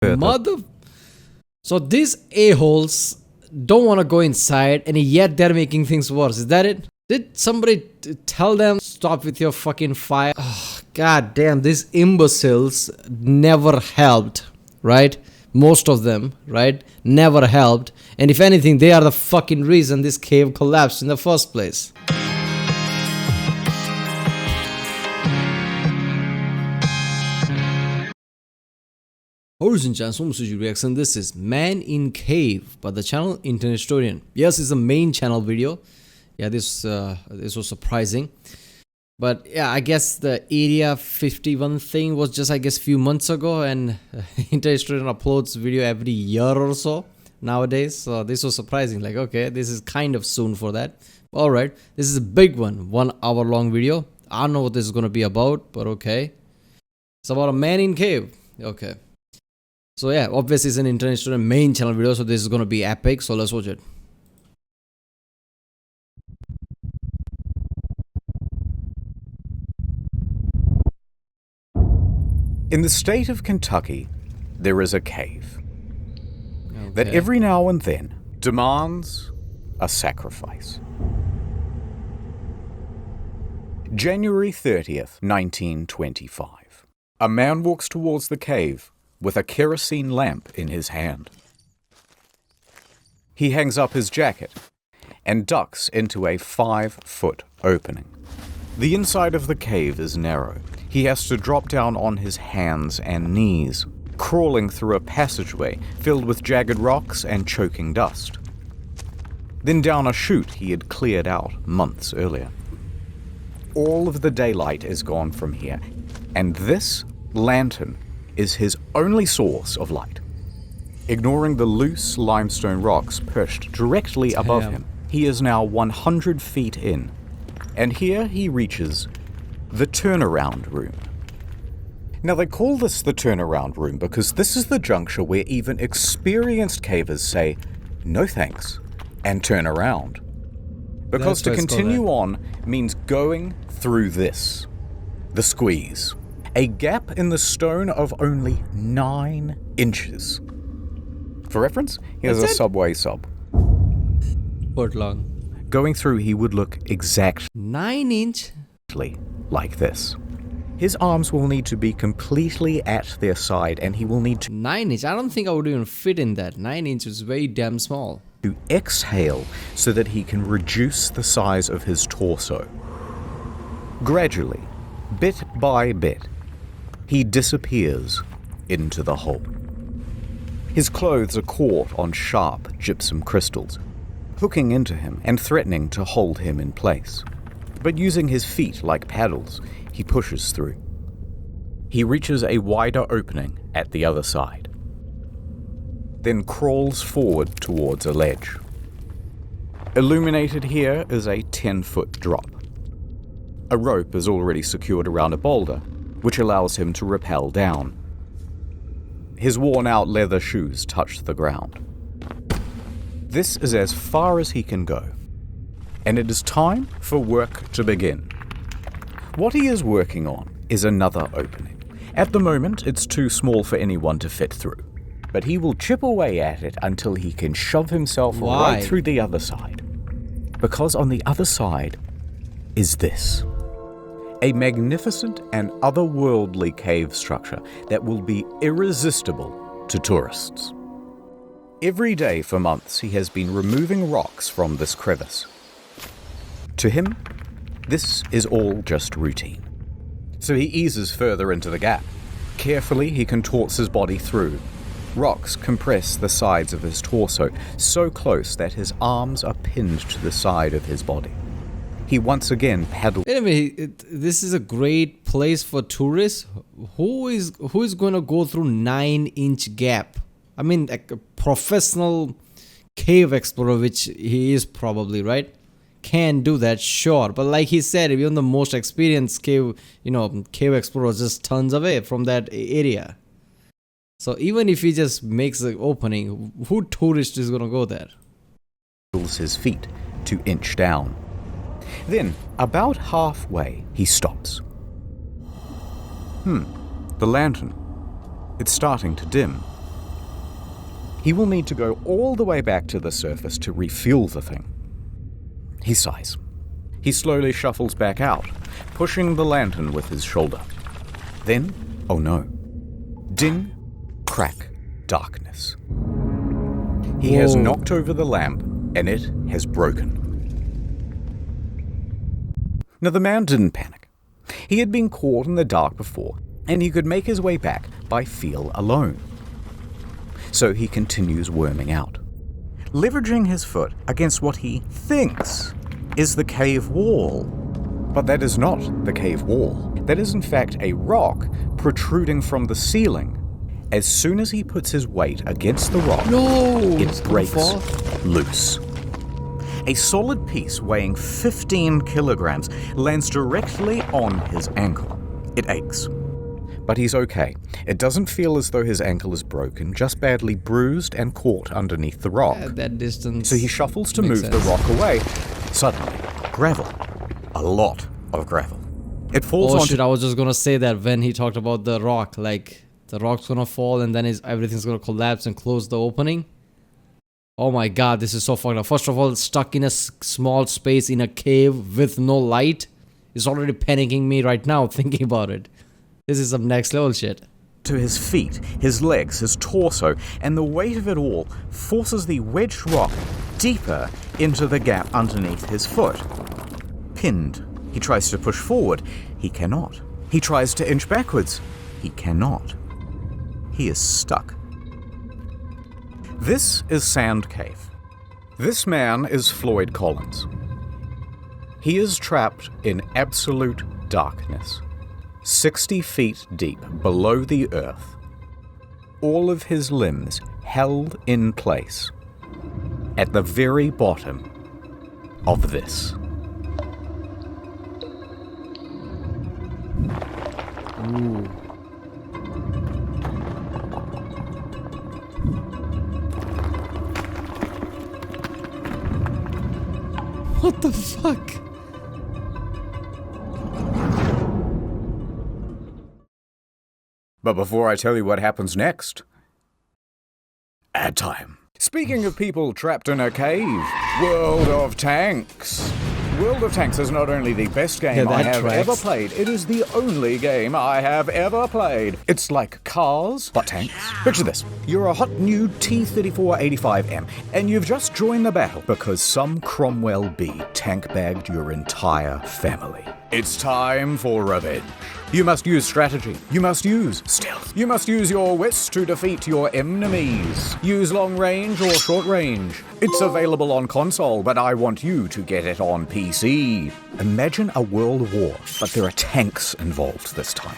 Mother. So these a-holes don't want to go inside, and yet they're making things worse. Is that it? Did somebody tell them, stop with your fucking fire? Oh, God damn, these imbeciles never helped, right? Most of them, right? Never helped. And if anything, they are the fucking reason this cave collapsed in the first place. Origin channel reaction. This is Man in Cave by the channel Internet Historian. Yes, it's a main channel video. Yeah, this was surprising. But yeah, I guess the Area 51 thing was just, I guess, few months ago, and Internet Historian uploads video every year or so nowadays. So this was surprising. Like, okay, this is kind of soon for that. All right, this is a big one, 1 hour long video. I don't know what this is gonna be about, but okay. It's about a man in cave. Okay. So yeah, obviously it's an Internet Historian main channel video, so this is gonna be epic. So let's watch it. In the state of Kentucky, there is a cave that every now and then demands a sacrifice. January 30th, 1925. A man walks towards the cave with a kerosene lamp in his hand. He hangs up his jacket and ducks into a 5-foot opening. The inside of the cave is narrow. He has to drop down on his hands and knees, crawling through a passageway filled with jagged rocks and choking dust. Then down a chute he had cleared out months earlier. All of the daylight is gone from here, and this lantern is his only source of light. Ignoring the loose limestone rocks perched directly above him, he is now 100 feet in, and here he reaches the turnaround room. Now they call this the turnaround room because this is the juncture where even experienced cavers say no thanks and turn around. Because to continue on means going through this, the squeeze, a gap in the stone of only 9 inches. For reference, here's a subway sub. Foot long. Going through, he would look exactly 9 inch like this. His arms will need to be completely at their side, and he will need to 9 inch. I don't think I would even fit in that. 9 inch is very damn small. To exhale so that he can reduce the size of his torso. Gradually, bit by bit, he disappears into the hole. His clothes are caught on sharp gypsum crystals, hooking into him and threatening to hold him in place. But using his feet like paddles, he pushes through. He reaches a wider opening at the other side, then crawls forward towards a ledge. Illuminated here is a 10-foot drop. A rope is already secured around a boulder, which allows him to rappel down. His worn-out leather shoes touch the ground. This is as far as he can go, and it is time for work to begin. What he is working on is another opening. At the moment, it's too small for anyone to fit through, but he will chip away at it until he can shove himself right through the other side. Because on the other side is this. A magnificent and otherworldly cave structure that will be irresistible to tourists. Every day for months he has been removing rocks from this crevice. To him, this is all just routine. So he eases further into the gap. Carefully he contorts his body through. Rocks compress the sides of his torso so close that his arms are pinned to the side of his body. He once again paddles. Wait a minute, this is a great place for tourists. Who is going to go through 9-inch gap? I mean, like a professional cave explorer, which he is probably, right? Can do that, sure. But like he said, even the most experienced cave explorer just turns away from that area. So even if he just makes the opening, who tourist is going to go there? His feet to inch down. Then, about halfway, he stops. The lantern. It's starting to dim. He will need to go all the way back to the surface to refuel the thing. He sighs. He slowly shuffles back out, pushing the lantern with his shoulder. Then, oh no. Ding, crack, darkness. He has knocked over the lamp, and it has broken. Now, the man didn't panic. He had been caught in the dark before, and he could make his way back by feel alone. So he continues worming out, leveraging his foot against what he thinks is the cave wall. But that is not the cave wall. That is in fact a rock protruding from the ceiling. As soon as he puts his weight against the rock, it breaks loose. A solid piece weighing 15 kilograms lands directly on his ankle. It aches. But he's okay. It doesn't feel as though his ankle is broken, just badly bruised and caught underneath the rock. At that distance. So he shuffles to move the rock away. Suddenly, gravel. A lot of gravel. It falls onto... I was just gonna say that when he talked about the rock, like the rock's gonna fall and then everything's gonna collapse and close the opening. Oh my god, this is so fucked up. First of all, stuck in a small space in a cave with no light. It's already panicking me right now thinking about it. This is some next level shit. To his feet, his legs, his torso, and the weight of it all forces the wedged rock deeper into the gap underneath his foot. Pinned. He tries to push forward. He cannot. He tries to inch backwards. He cannot. He is stuck. This is Sand Cave. This man is Floyd Collins. He is trapped in absolute darkness, 60 feet deep below the earth, all of his limbs held in place at the very bottom of this. Ooh. What the fuck? But before I tell you what happens next, ad time. Speaking of people trapped in a cave, World of Tanks. World of Tanks is not only the best game I have ever played, it is the only game I have ever played. It's like cars, but tanks. Picture this. You're a hot new T-34-85M, and you've just joined the battle because some Cromwell B tank-bagged your entire family. It's time for revenge. You must use strategy. You must use stealth. You must use your wits to defeat your enemies. Use long range or short range. It's available on console, but I want you to get it on PC. Imagine a world war, but there are tanks involved this time.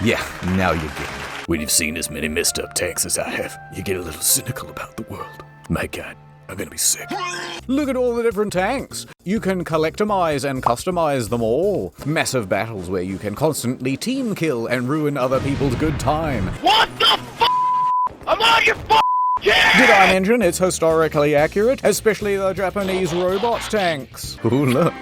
Yeah, now you get it. When you've seen as many messed up tanks as I have, you get a little cynical about the world. My God, I'm gonna be sick. Look at all the different tanks. You can collectivize and customize them all. Massive battles where you can constantly team kill and ruin other people's good time. What the f***? I'm on your f***! Yeah! Did I mention it's historically accurate? Especially the Japanese robot tanks. Ooh, look.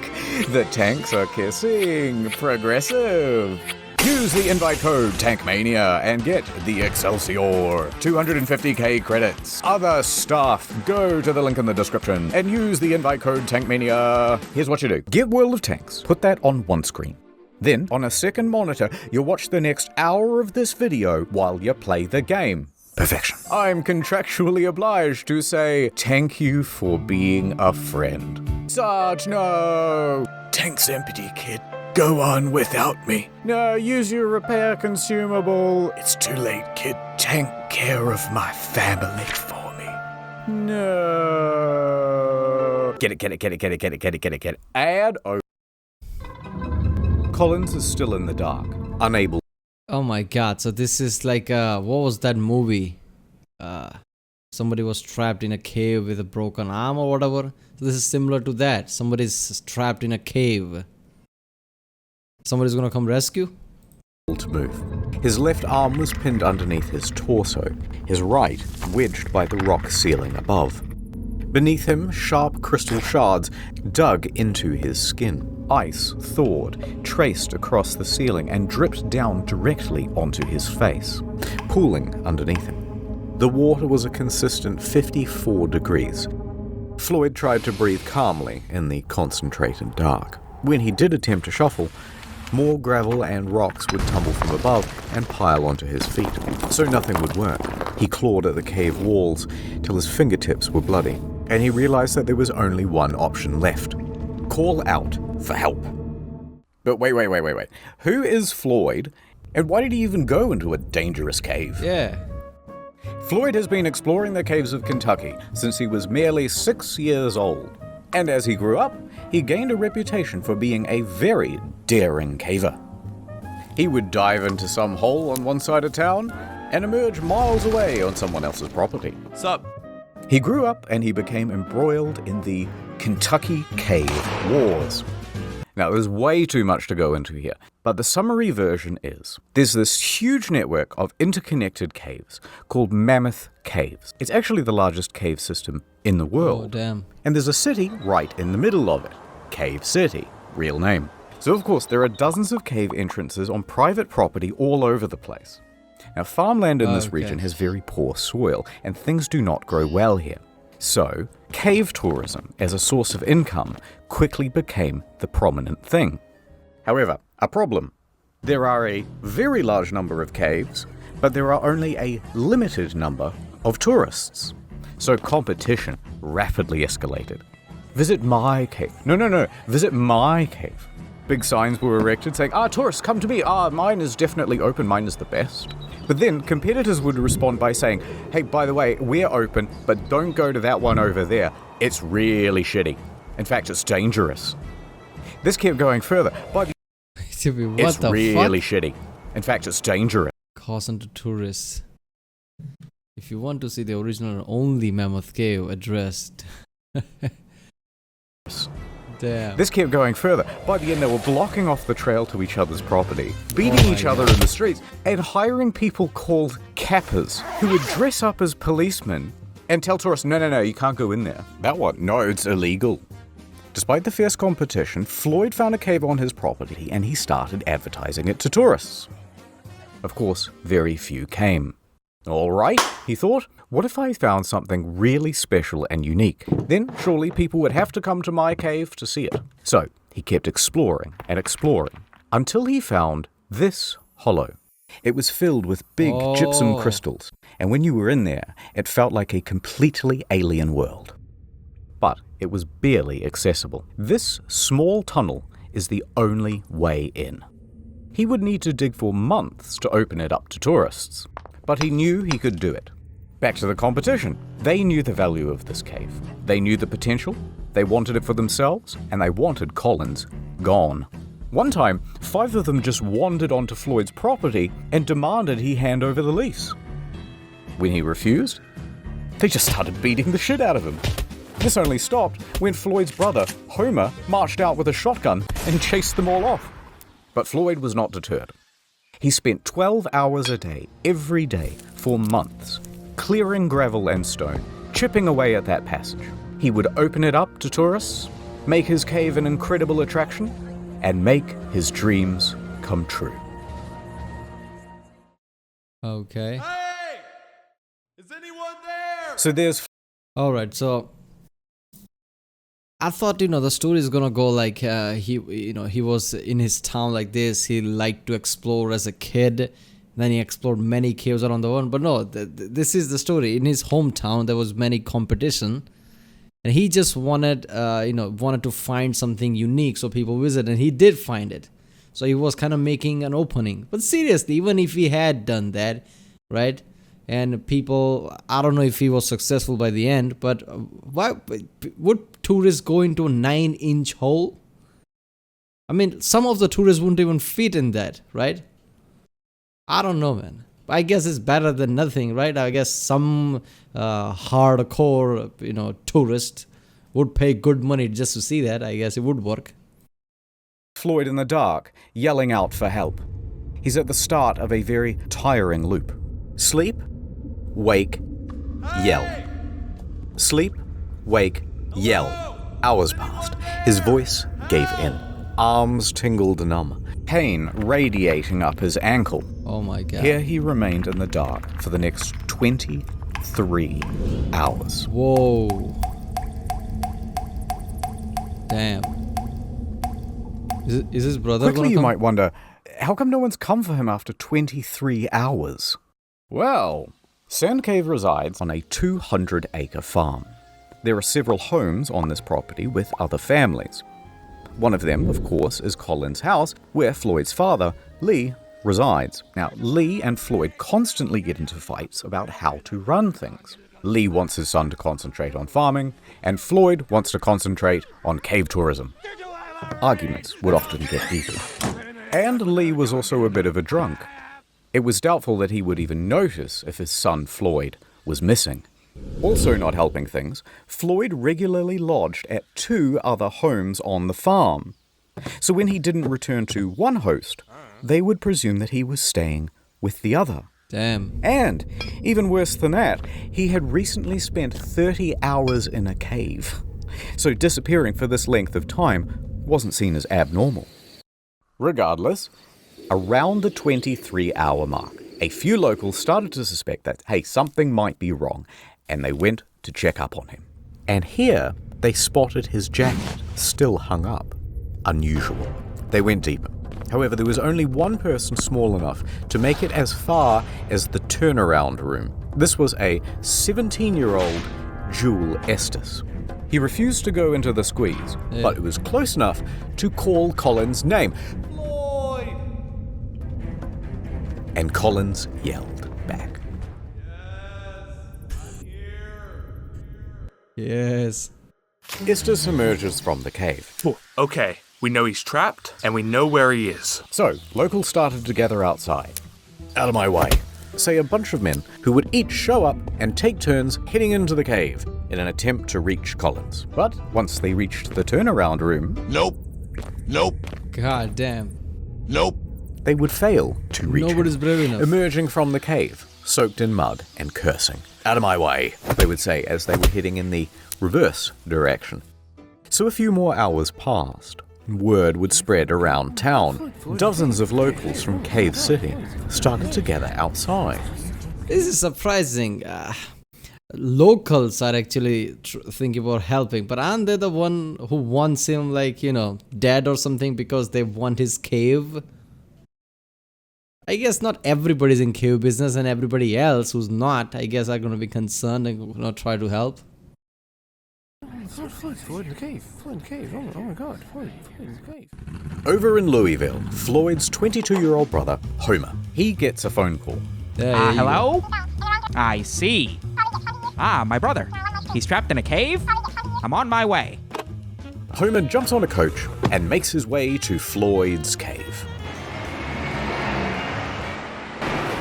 The tanks are kissing. Progressive. Use the invite code TANKMANIA and get the Excelsior. 250k credits. Other stuff. Go to the link in the description and use the invite code TANKMANIA. Here's what you do. Get World of Tanks. Put that on one screen. Then, on a second monitor, you'll watch the next hour of this video while you play the game. Perfection. I'm contractually obliged to say thank you for being a friend. Sarge, no! Tank's empty, kid. Go on without me. No, use your repair consumable. It's too late, kid. Take care of my family for me. No. Get it. Add over. Collins is still in the dark, unable. Oh my god, so this is like what was that movie? Somebody was trapped in a cave with a broken arm or whatever. So this is similar to that. Somebody's trapped in a cave. Somebody's gonna come rescue? To move. His left arm was pinned underneath his torso, his right wedged by the rock ceiling above. Beneath him, sharp crystal shards dug into his skin. Ice thawed, traced across the ceiling and dripped down directly onto his face, pooling underneath him. The water was a consistent 54 degrees. Floyd tried to breathe calmly in the concentrated dark. When he did attempt to shuffle, more gravel and rocks would tumble from above and pile onto his feet, so nothing would work. He clawed at the cave walls till his fingertips were bloody, and he realized that there was only one option left: call out for help. But wait. Who is Floyd, and why did he even go into a dangerous cave? Yeah. Floyd has been exploring the caves of Kentucky since he was merely 6 years old. And as he grew up, he gained a reputation for being a very daring caver. He would dive into some hole on one side of town and emerge miles away on someone else's property. Sup? He grew up and he became embroiled in the Kentucky Cave Wars. Now, there's way too much to go into here, but the summary version is, there's this huge network of interconnected caves called Mammoth Caves. It's actually the largest cave system in the world. Oh, damn. And there's a city right in the middle of it. Cave City, real name. So of course, there are dozens of cave entrances on private property all over the place. Now, farmland in this region has very poor soil, and things do not grow well here. So, cave tourism as a source of income quickly became the prominent thing. However, a problem. There are a very large number of caves, but there are only a limited number of tourists. So competition rapidly escalated. Visit my cave. No, visit my cave. Big signs were erected saying, tourists, come to me. Mine is definitely open. Mine is the best. But then competitors would respond by saying, hey, by the way, we're open, but don't go to that one over there. It's really shitty. In fact, it's dangerous. This kept going further. It's really shitty. In fact, it's dangerous. Caution to tourists. If you want to see the original and only Mammoth Cave addressed. Damn. This kept going further. By the end, they were blocking off the trail to each other's property, beating each other in the streets, and hiring people called cappers who would dress up as policemen and tell tourists, no, you can't go in there. That what? No, it's illegal. Despite the fierce competition, Floyd found a cave on his property and he started advertising it to tourists. Of course, very few came. All right, he thought, what if I found something really special and unique? Then surely people would have to come to my cave to see it. So he kept exploring and exploring until he found this hollow. It was filled with big gypsum crystals, and when you were in there, it felt like a completely alien world. But it was barely accessible. This small tunnel is the only way in. He would need to dig for months to open it up to tourists, but he knew he could do it. Back to the competition. They knew the value of this cave. They knew the potential, they wanted it for themselves, and they wanted Collins gone. One time, 5 of them just wandered onto Floyd's property and demanded he hand over the lease. When he refused, they just started beating the shit out of him. This only stopped when Floyd's brother, Homer, marched out with a shotgun and chased them all off. But Floyd was not deterred. He spent 12 hours a day, every day, for months, clearing gravel and stone, chipping away at that passage. He would open it up to tourists, make his cave an incredible attraction, and make his dreams come true. Okay. Hey! Is anyone there? So there's... Alright, so I thought, the story is gonna go like he was in his town like this. He liked to explore as a kid. Then he explored many caves around the world. But no, this is the story. In his hometown, there was many competition, and he just wanted to find something unique so people visit, and he did find it. So he was kind of making an opening. But seriously, even if he had done that, right? And people, I don't know if he was successful by the end, but why would tourists go into a 9-inch hole? I mean, some of the tourists wouldn't even fit in that, right? I don't know, man. I guess it's better than nothing, right? I guess some hardcore, tourist would pay good money just to see that. I guess it would work. Floyd in the dark, yelling out for help. He's at the start of a very tiring loop. Sleep, wake, yell. Sleep, wake, yell. Hours passed. His voice gave in. Arms tingled numb. Pain radiating up his ankle. Oh my God. Here he remained in the dark for the next 20 23 hours. Whoa. Damn. Is his brother Quickly, gonna you come? might wonder, how come no one's come for him after 23 hours? Well, Sand Cave resides on a 200-acre farm. There are several homes on this property with other families. One of them, of course, is Colin's house, where Floyd's father, Lee, resides. Now, Lee and Floyd constantly get into fights about how to run things. Lee wants his son to concentrate on farming, and Floyd wants to concentrate on cave tourism. Arguments would often get heated. And Lee was also a bit of a drunk. It was doubtful that he would even notice if his son Floyd was missing. Also not helping things, Floyd regularly lodged at 2 other homes on the farm. So when he didn't return to one host, they would presume that he was staying with the other. Damn. And, even worse than that, he had recently spent 30 hours in a cave. So disappearing for this length of time wasn't seen as abnormal. Regardless, around the 23-hour mark, a few locals started to suspect that, hey, something might be wrong, and they went to check up on him. And here, they spotted his jacket, still hung up. Unusual. They went deeper. However, there was only one person small enough to make it as far as the turnaround room. This was a 17-year-old Jewel Estes. He refused to go into the squeeze, but it was close enough to call Colin's name. Floyd! And Collins yelled back. Yes. Estes emerges from the cave. Okay, we know he's trapped, and we know where he is. So, locals started to gather outside. Out of my way, say a bunch of men who would each show up and take turns heading into the cave in an attempt to reach Collins. But once they reached the turnaround room, Nope. Nope. God damn. Nope. they would fail to reach Nobody's him, brave enough. emerging from the cave, soaked in mud and cursing. Out of my way, they would say as they were heading in the reverse direction. So a few more hours passed. Word would spread around town. Dozens of locals from Cave City started to gather outside. This is surprising. Locals are actually thinking about helping, but aren't they the one who wants him, like, dead or something because they want his cave? I guess not everybody's in cave business, and everybody else who's not, I guess, are going to be concerned and going to try to help. Floyd in the cave. Floyd in the cave. Oh my god. Floyd in the cave. Over in Louisville, Floyd's 22-year-old brother, Homer, he gets a phone call. There you go. Hello? I see. My brother. He's trapped in a cave? I'm on my way. Homer jumps on a coach and makes his way to Floyd's cave.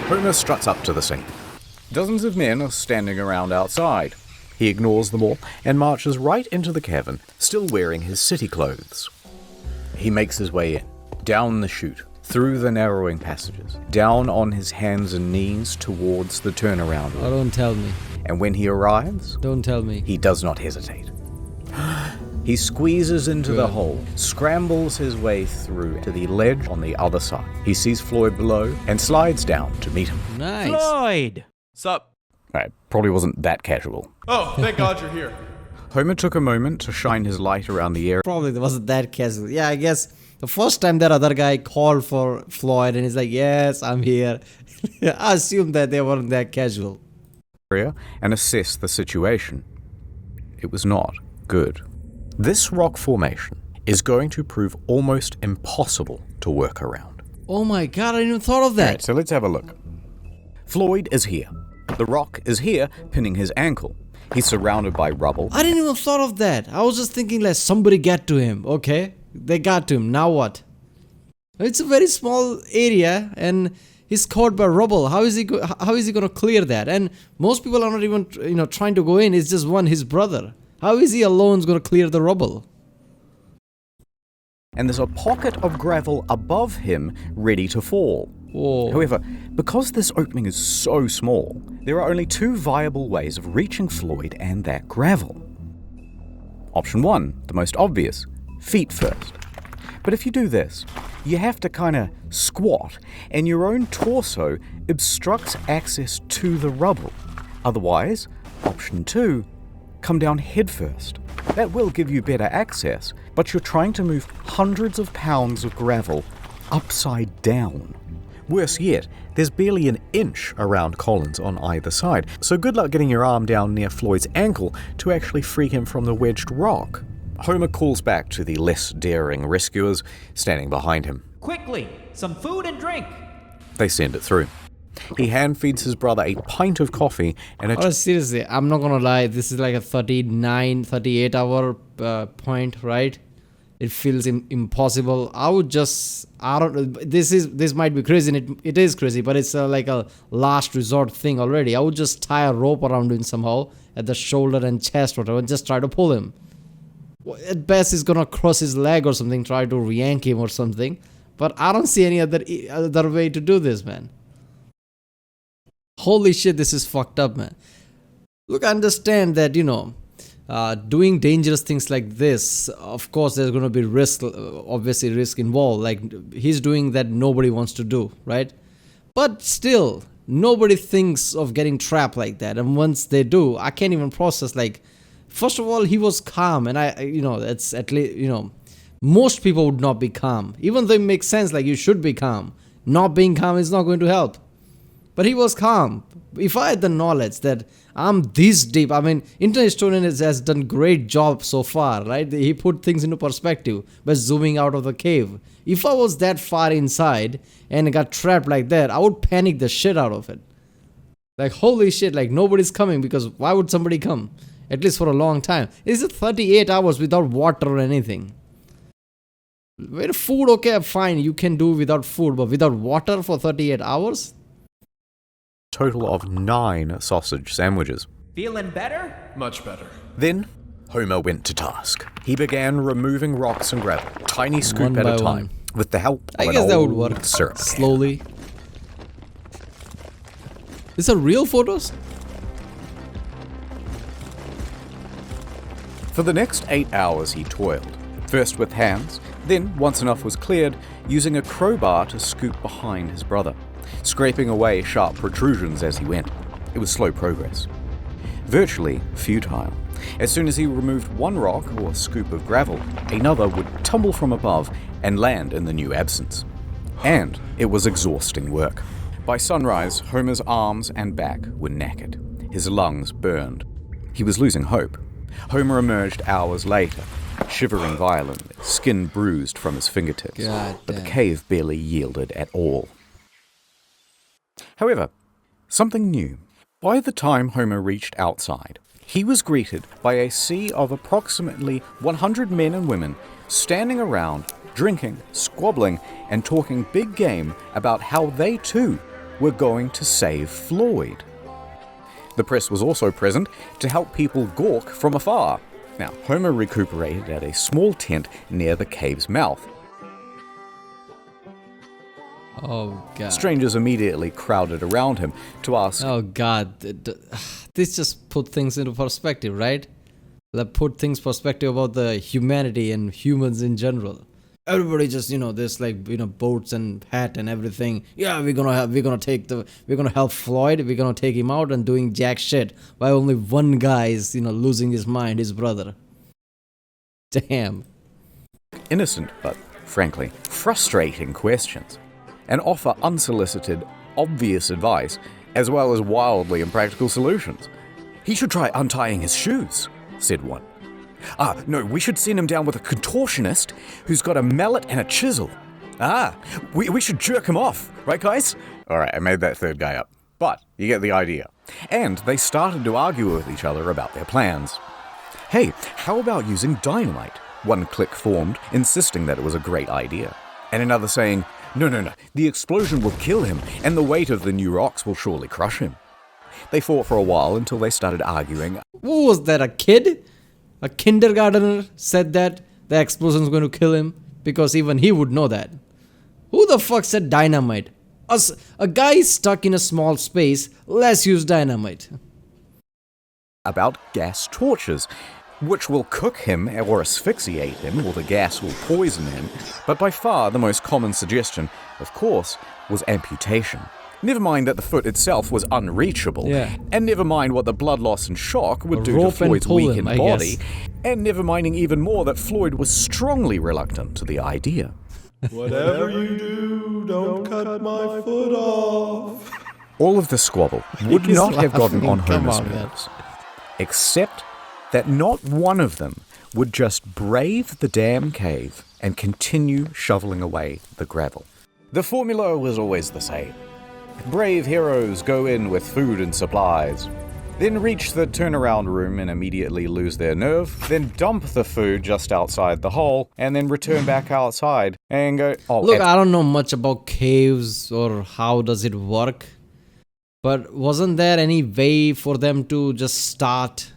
Homer struts up to the scene. Dozens of men are standing around outside. He ignores them all and marches right into the cavern, still wearing his city clothes. He makes his way in, down the chute, through the narrowing passages, down on his hands and knees towards the turnaround room. Oh, don't tell me. And when he arrives, Don't tell me. he does not hesitate. He squeezes into the hole, scrambles his way through to the ledge on the other side. He sees Floyd below and slides down to meet him. Nice. Floyd! Sup? Probably wasn't that casual. Oh, thank God you're here. Homer took a moment to shine his light around the area. Probably wasn't that casual. Yeah, I guess the first time that other guy called for Floyd and he's like, yes, I'm here. I assume that they weren't that casual. And assess the situation. It was not good. This rock formation is going to prove almost impossible to work around. Oh my god, I didn't even thought of that. Alright, so let's have a look. Floyd is here. The rock is here, pinning his ankle. He's surrounded by rubble. I didn't even thought of that. I was just thinking, like, somebody get to him. Okay, they got to him. Now what? It's a very small area and he's caught by rubble. How is he going to clear that? And most people are not even trying to go in. It's just his brother. How is he alone going to clear the rubble? And there's a pocket of gravel above him ready to fall. Whoa. However, because this opening is so small, there are only two viable ways of reaching Floyd and that gravel. Option 1, the most obvious, feet first. But if you do this, you have to kind of squat, and your own torso obstructs access to the rubble. Otherwise, option 2, come down headfirst. That will give you better access, but you're trying to move hundreds of pounds of gravel upside down. Worse yet, there's barely an inch around Collins on either side, so good luck getting your arm down near Floyd's ankle to actually free him from the wedged rock. Homer calls back to the less daring rescuers standing behind him. Quickly, some food and drink. They send it through. He hand feeds his brother a pint of coffee and a Oh, seriously, I'm not gonna lie. This is like a 38 hour point, right? It feels impossible. I don't know. This might be crazy, and it is crazy, but it's like a last resort thing already. I would just tie a rope around him somehow at the shoulder and chest, whatever, and just try to pull him. At best, he's gonna cross his leg or something, try to yank him or something. But I don't see any other way to do this, man. Holy shit, this is fucked up, man. Look, I understand that, doing dangerous things like this, of course, there's going to be obviously risk involved. Like, he's doing that nobody wants to do, right? But still, nobody thinks of getting trapped like that. And once they do, I can't even process, like, first of all, he was calm. And it's at least, most people would not be calm. Even though it makes sense, like, you should be calm. Not being calm is not going to help. But he was calm. If I had the knowledge that I'm this deep, I mean, Internet Historian has done great job so far, right? He put things into perspective by zooming out of the cave. If I was that far inside and got trapped like that, I would panic the shit out of it. Like, holy shit, like, nobody's coming, because why would somebody come? At least for a long time. Is it 38 hours without water or anything? With food, okay, fine, you can do without food, but without water for 38 hours? total of 9 sausage sandwiches. Feeling better? Much better. Then, Homer went to task. He began removing rocks and gravel, tiny scoop One at by a time, one. with the help of I an guess that would old work. syrup can. Slowly. These are real photos? For the next 8 hours he toiled, first with hands, then, once enough was cleared, using a crowbar to scoop behind his brother, scraping away sharp protrusions as he went. It was slow progress. Virtually futile. As soon as he removed one rock or scoop of gravel, another would tumble from above and land in the new absence. And it was exhausting work. By sunrise, Homer's arms and back were knackered. His lungs burned. He was losing hope. Homer emerged hours later, shivering violently, skin bruised from his fingertips. God but the damn. cave barely yielded at all. However, something new. By the time Homer reached outside, he was greeted by a sea of approximately 100 men and women standing around, drinking, squabbling, and talking big game about how they too were going to save Floyd. The press was also present to help people gawk from afar. Now, Homer recuperated at a small tent near the cave's mouth. Oh, God. Strangers immediately crowded around him to ask, Oh, God. This just put things into perspective, right? Like, put things perspective about the humanity and humans in general. Everybody just, there's like, boats and hat and everything. Yeah, we're gonna help Floyd. We're gonna take him out and doing jack shit. While only one guy is, losing his mind, his brother. Damn. innocent but, frankly, frustrating questions, and offer unsolicited, obvious advice, as well as wildly impractical solutions. He should try untying his shoes, said one. No, we should send him down with a contortionist who's got a mallet and a chisel. We should jerk him off, right guys? Alright, I made that third guy up. But you get the idea. And they started to argue with each other about their plans. Hey, how about using dynamite? One clique formed, insisting that it was a great idea. And another saying, no, the explosion will kill him, and the weight of the new rocks will surely crush him. They fought for a while until they started arguing. Who was that, a kid? A kindergartner said that the explosion's going to kill him? Because even he would know that. Who the fuck said dynamite? A guy stuck in a small space, let's use dynamite. About gas torches, which will cook him or asphyxiate him, or the gas will poison him. But by far the most common suggestion, of course, was amputation. Never mind that the foot itself was unreachable, Yeah. and never mind what the blood loss and shock would A do to rope and Floyd's pull him, weakened I body, guess. and never minding even more that Floyd was strongly reluctant to the idea. Whatever you do, don't cut my foot off. All of the squabble would He's not have gotten laughing. on Come Homer's on, man. nerves, except that not one of them would just brave the damn cave and continue shoveling away the gravel. The formula was always the same. Brave heroes go in with food and supplies, then reach the turnaround room and immediately lose their nerve, then dump the food just outside the hole, and then return back outside and go, oh, Look, and- I don't know much about caves or how does it work, but wasn't there any way for them to just start,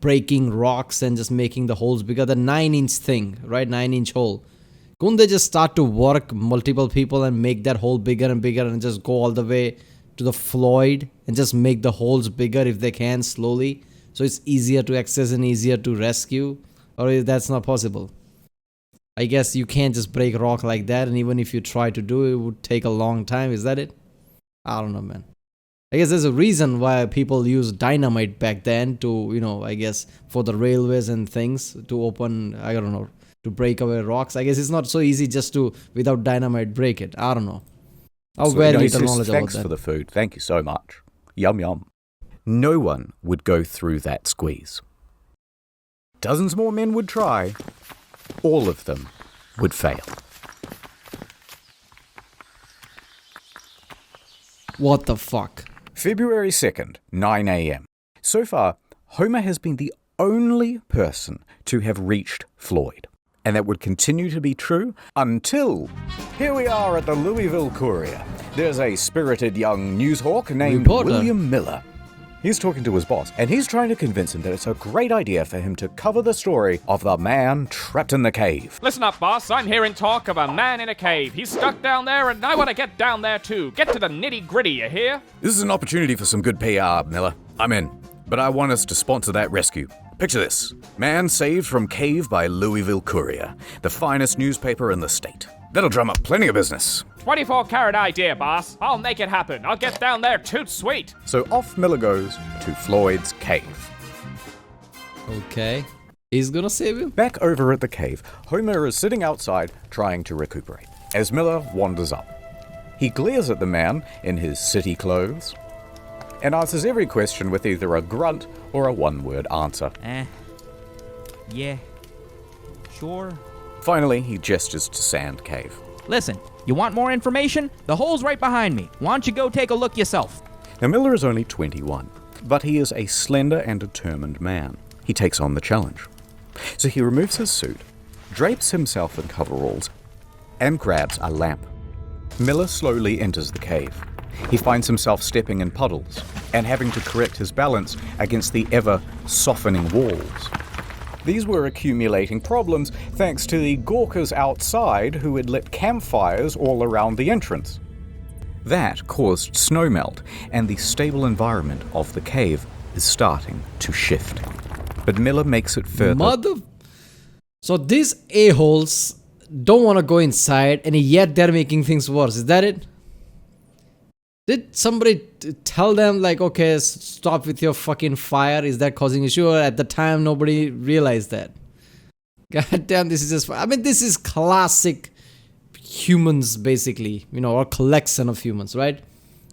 breaking rocks and just making the holes bigger? The 9-inch thing, right? 9-inch hole. Couldn't they just start to work multiple people and make that hole bigger and bigger and just go all the way to the Floyd and just make the holes bigger if they can slowly, so it's easier to access and easier to rescue? Or is that's not possible? I guess you can't just break rock like that, and even if you try to do it, it would take a long time. Is that it? I don't know, man. I guess there's a reason why people used dynamite back then to, I guess for the railways and things to open, I don't know, to break away rocks. I guess it's not so easy just to, without dynamite, break it. I don't know. I'll So, very he little says, knowledge thanks about for that. the food. Thank you so much. Yum yum. No one would go through that squeeze. Dozens more men would try. All of them would fail. What the fuck? February 2nd, 9 a.m. So far, Homer has been the only person to have reached Floyd. And that would continue to be true until here we are at the Louisville Courier. There's a spirited young newshawk named Reporter. William Miller. He's talking to his boss, and he's trying to convince him that it's a great idea for him to cover the story of the man trapped in the cave. Listen up, boss. I'm hearing talk of a man in a cave. He's stuck down there, and I want to get down there too. Get to the nitty-gritty, you hear? This is an opportunity for some good PR, Miller. I'm in. But I want us to sponsor that rescue. Picture this. Man saved from cave by Louisville Courier, the finest newspaper in the state. That'll drum up plenty of business. 24-carat idea, boss. I'll make it happen. I'll get down there toot sweet. So off Miller goes to Floyd's cave. Okay. He's gonna save him? Back over at the cave, Homer is sitting outside trying to recuperate. As Miller wanders up, he glares at the man in his city clothes and answers every question with either a grunt or a one-word answer. Yeah. Sure. Finally, he gestures to Sand Cave. Listen, you want more information? The hole's right behind me. Why don't you go take a look yourself? Now, Miller is only 21, but he is a slender and determined man. He takes on the challenge. So he removes his suit, drapes himself in coveralls, and grabs a lamp. Miller slowly enters the cave. He finds himself stepping in puddles and having to correct his balance against the ever-softening walls. These were accumulating problems thanks to the gawkers outside who had lit campfires all around the entrance. That caused snowmelt, and the stable environment of the cave is starting to shift. But Miller makes it further. So these a-holes don't want to go inside, and yet they're making things worse. Is that it? Did somebody tell them, like, okay, stop with your fucking fire? Is that causing issue? Or at the time, nobody realized that? God damn, this is just... I mean, this is classic humans, basically. Or collection of humans, right?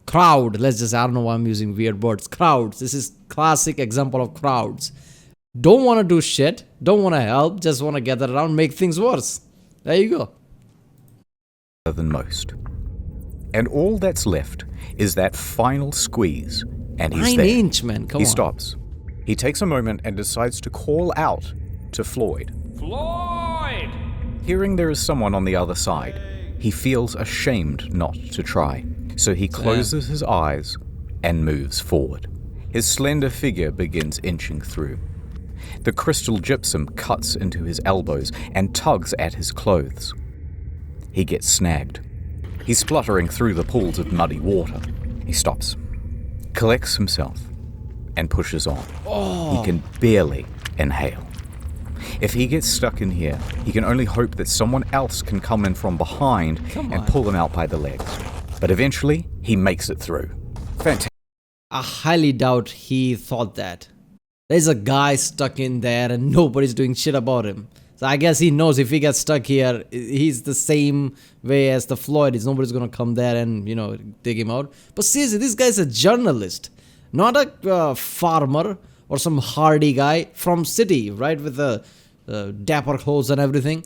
Crowd. Let's just... I don't know why I'm using weird words. Crowds. This is classic example of crowds. Don't want to do shit. Don't want to help. Just want to gather around, make things worse. There you go. Than most. And all that's left is that final squeeze, and he's 9 there. inch, man. Come He on. stops. He takes a moment and decides to call out to Floyd. Floyd! Hearing there is someone on the other side, he feels ashamed not to try. So he closes his eyes and moves forward. His slender figure begins inching through. The crystal gypsum cuts into his elbows and tugs at his clothes. He gets snagged. He's spluttering through the pools of muddy water. He stops, collects himself, and pushes on. He can barely inhale. If he gets stuck in here, he can only hope that someone else can come in from behind and pull him out by the legs. But eventually, he makes it through. Fantastic. I highly doubt he thought that. There's a guy stuck in there and nobody's doing shit about him. So I guess he knows if he gets stuck here, he's the same way as the Floyd is. Nobody's gonna come there and, dig him out. But seriously, this guy's a journalist, not a farmer or some hardy guy from city, right? With the dapper clothes and everything.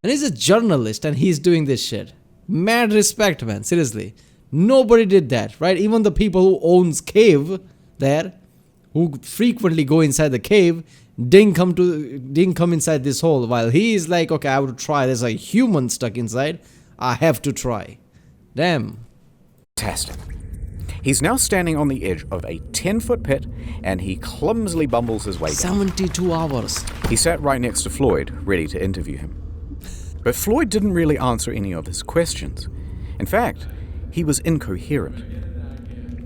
And he's a journalist and he's doing this shit. Mad respect, man. Seriously. Nobody did that, right? Even the people who owns cave there, who frequently go inside the cave, didn't come inside this hole, while he is like, okay, I would try. There's a human stuck inside. I have to try. Damn. Fantastic. He's now standing on the edge of a 10-foot pit, and he clumsily bumbles his way down. 72 hours. He sat right next to Floyd, ready to interview him. But Floyd didn't really answer any of his questions. In fact, he was incoherent.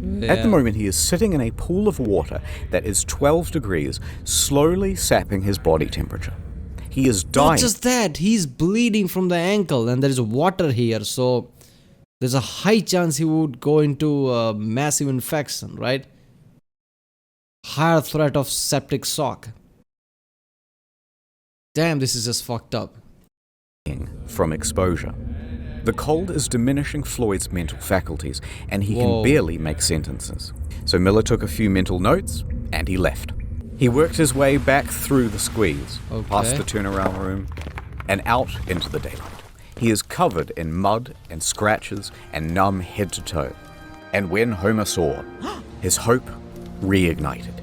Yeah. At the moment, he is sitting in a pool of water that is 12 degrees, slowly sapping his body temperature. He is dying. Not just that, he's bleeding from the ankle and there is water here, so there's a high chance he would go into a massive infection, right? Higher threat of septic shock. Damn, this is just fucked up. From exposure. The cold is diminishing Floyd's mental faculties, and he Whoa. can barely make sentences. So Miller took a few mental notes, and he left. He worked his way back through the squeeze, past the turnaround room, and out into the daylight. He is covered in mud and scratches and numb head to toe. And when Homer saw, his hope reignited.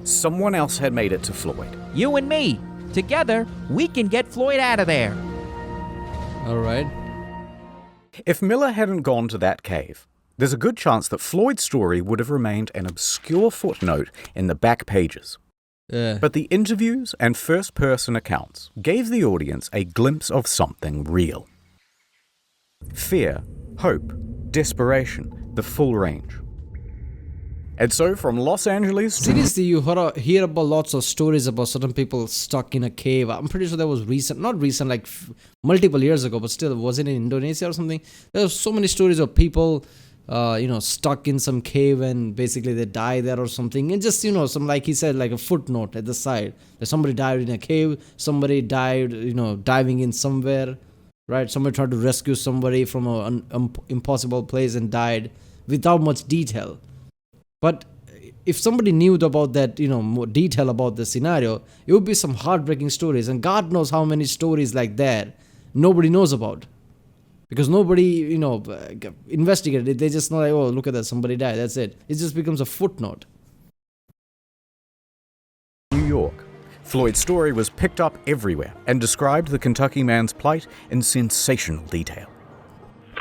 Someone else had made it to Floyd. You and me. Together, we can get Floyd out of there. Alright. If Miller hadn't gone to that cave, there's a good chance that Floyd's story would have remained an obscure footnote in the back pages. Yeah. But the interviews and first-person accounts gave the audience a glimpse of something real. Fear, hope, desperation, the full range. And so from Los Angeles to... Seriously, you hear about lots of stories about certain people stuck in a cave. I'm pretty sure that was not recent, like multiple years ago, but still, was it in Indonesia or something? There were so many stories of people, stuck in some cave and basically they die there or something. And just, some, like he said, like a footnote at the side. That somebody died in a cave, somebody died, diving in somewhere, right? Somebody tried to rescue somebody from an impossible place and died without much detail. But if somebody knew about that, more detail about the scenario, it would be some heartbreaking stories. And God knows how many stories like that nobody knows about. Because nobody, investigated it. They just know, like, oh, look at that, somebody died. That's it. It just becomes a footnote. New York. Floyd's story was picked up everywhere and described the Kentucky man's plight in sensational detail.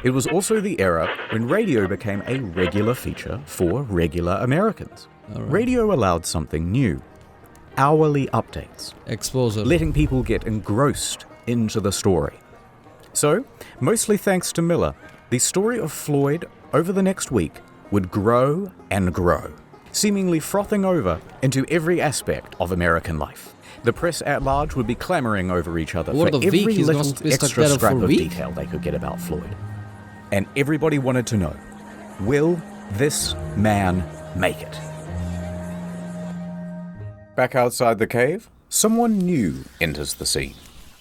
It was also the era when radio became a regular feature for regular Americans. Right. Radio allowed something new. Hourly updates. Exposure. Letting people get engrossed into the story. So, mostly thanks to Miller, the story of Floyd over the next week would grow and grow, seemingly frothing over into every aspect of American life. The press at large would be clamoring over each other for every little extra scrap of detail they could get about Floyd. And everybody wanted to know, will this man make it? Back outside the cave, someone new enters the scene.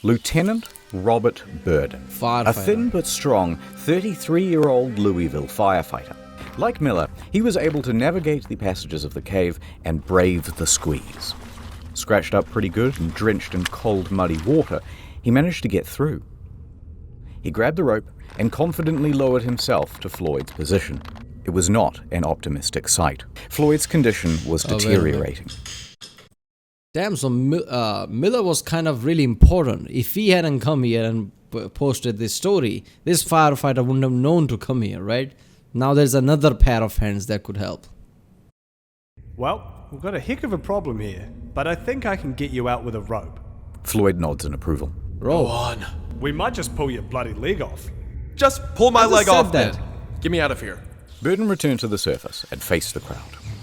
Lieutenant Robert Burden, Firefighter. a thin but strong 33-year-old Louisville firefighter. Like Miller, he was able to navigate the passages of the cave and brave the squeeze. Scratched up pretty good and drenched in cold, muddy water, he managed to get through. He grabbed the rope and confidently lowered himself to Floyd's position. It was not an optimistic sight. Floyd's condition was deteriorating. Damn, so Miller was kind of really important. If he hadn't come here and posted this story, this firefighter wouldn't have known to come here, right? Now there's another pair of hands that could help. Well, we've got a heck of a problem here, but I think I can get you out with a rope. Floyd nods in approval. Rope. Go on. We might just pull your bloody leg off. Just pull my I just leg said off that. then. Get me out of here. Burden returned to the surface and faced the crowd.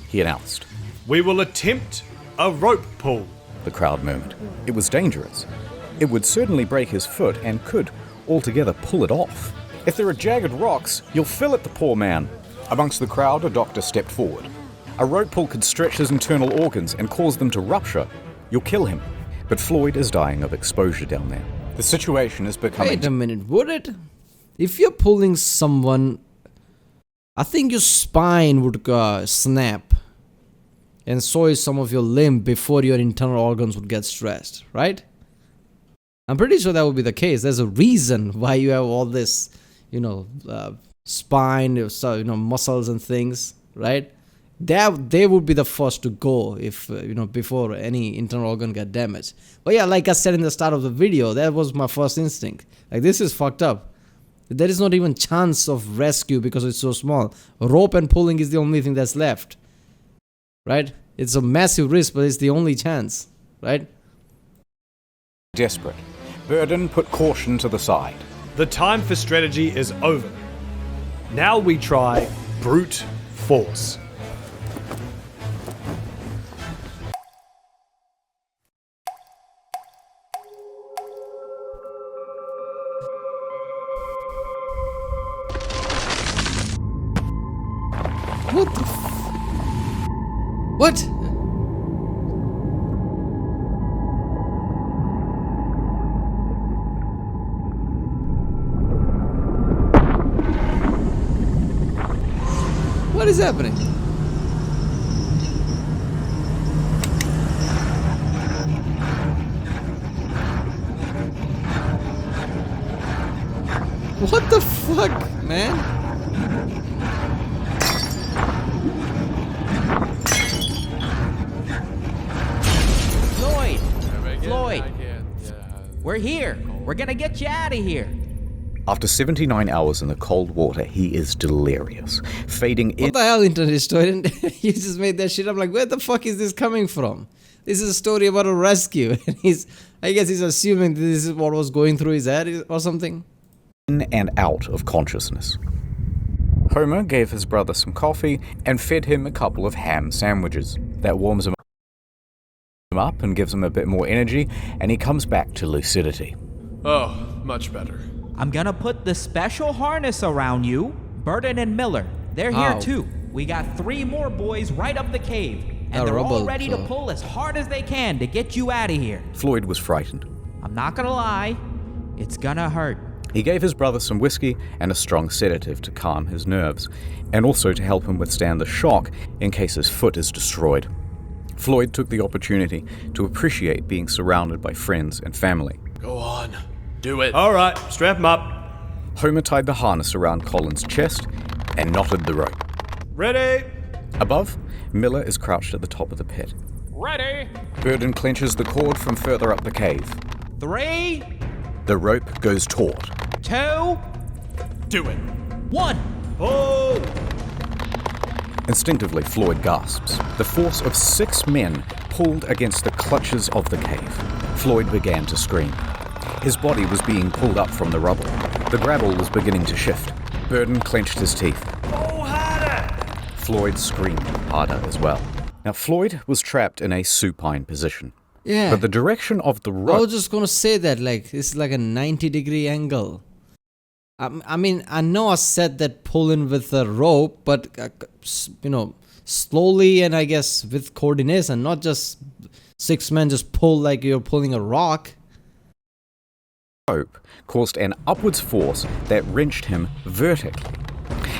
He announced. We will attempt a rope pull. The crowd murmured. It was dangerous. It would certainly break his foot and could altogether pull it off. If there are jagged rocks, you'll fillet the poor man. Amongst the crowd, a doctor stepped forward. A rope pull could stretch his internal organs and cause them to rupture. You'll kill him. But Floyd is dying of exposure down there. The situation is becoming... Wait a minute, would it? If you're pulling someone, I think your spine would snap. And so is some of your limb before your internal organs would get stressed, right? I'm pretty sure that would be the case. There's a reason why you have all this, spine, muscles and things, right? They would be the first to go if, before any internal organ get damaged. But yeah, like I said in the start of the video, that was my first instinct. Like, this is fucked up. There is not even chance of rescue because it's so small. Rope and pulling is the only thing that's left, right? It's a massive risk, but it's the only chance, right? Desperate. Burden put caution to the side. The time for strategy is over. Now we try brute force. What the What? What is happening? What the fuck, man? Floyd, we're here. We're gonna get you out of here. After 79 hours in the cold water, he is delirious, fading in. What the hell, internet historian? You just made that shit up. Like, where the fuck is this coming from? This is a story about a rescue. And I guess he's assuming this is what was going through his head or something. In and out of consciousness. Homer gave his brother some coffee and fed him a couple of ham sandwiches. That warms him up and gives him a bit more energy, and he comes back to lucidity. Oh, much better. I'm gonna put the special harness around you. Burden and Miller, they're here Ow. too. We got 3 more boys right up the cave, and they're all ready to pull as hard as they can to get you out of here. Floyd was frightened. I'm not gonna lie, it's gonna hurt. He gave his brother some whiskey and a strong sedative to calm his nerves, and also to help him withstand the shock in case his foot is destroyed. Floyd took the opportunity to appreciate being surrounded by friends and family. Go on. Do it. All right, strap him up. Homer tied the harness around Colin's chest and knotted the rope. Ready? Above, Miller is crouched at the top of the pit. Ready? Burden clenches the cord from further up the cave. 3, The rope goes taut. 2, Do it. 1. Oh! Instinctively, Floyd gasps. The force of 6 men pulled against the clutches of the cave. Floyd began to scream. His body was being pulled up from the rubble. The gravel was beginning to shift. Burden clenched his teeth. Oh, harder! Floyd screamed harder as well. Now, Floyd was trapped in a supine position. Yeah. But the direction of the I rope... was just gonna say that, like, it's like a 90-degree angle. I mean, I know I said that pulling with a rope, but, slowly and I guess with coordination, not just 6 men just pull like you're pulling a rock. rope caused an upwards force that wrenched him vertically.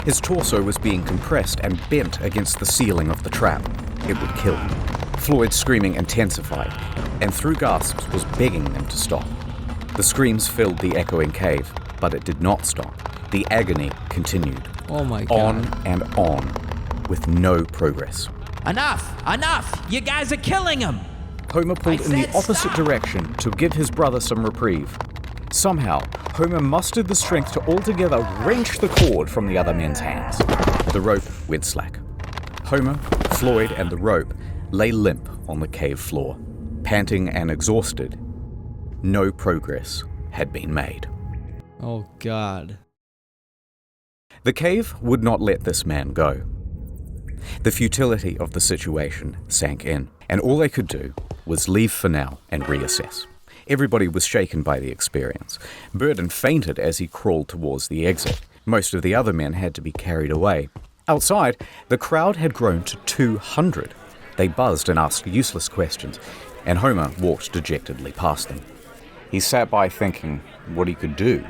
His torso was being compressed and bent against the ceiling of the trap. It would kill him. Floyd's screaming intensified, and through gasps was begging them to stop. The screams filled the echoing cave, but it did not stop. The agony continued. Oh my god. On and on, with no progress. Enough! You guys are killing him! Homer pulled in the said opposite stop! direction to give his brother some reprieve. Somehow, Homer mustered the strength to altogether wrench the cord from the other men's hands. The rope went slack. Homer, Floyd, and the rope lay limp on the cave floor, panting and exhausted. No progress had been made. Oh god. The cave would not let this man go. The futility of the situation sank in, and all they could do was leave for now and reassess. Everybody was shaken by the experience. Burden fainted as he crawled towards the exit. Most of the other men had to be carried away. Outside, the crowd had grown to 200. They buzzed and asked useless questions, and Homer walked dejectedly past them. He sat by thinking what he could do.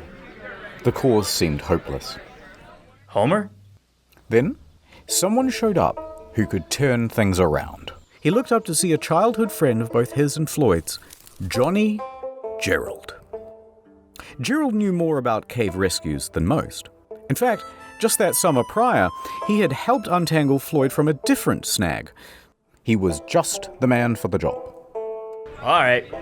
The cause seemed hopeless. Homer? Then, someone showed up who could turn things around. He looked up to see a childhood friend of both his and Floyd's, Johnny Gerald. Gerald knew more about cave rescues than most. In fact, just that summer prior, he had helped untangle Floyd from a different snag. He was just the man for the job. Alright,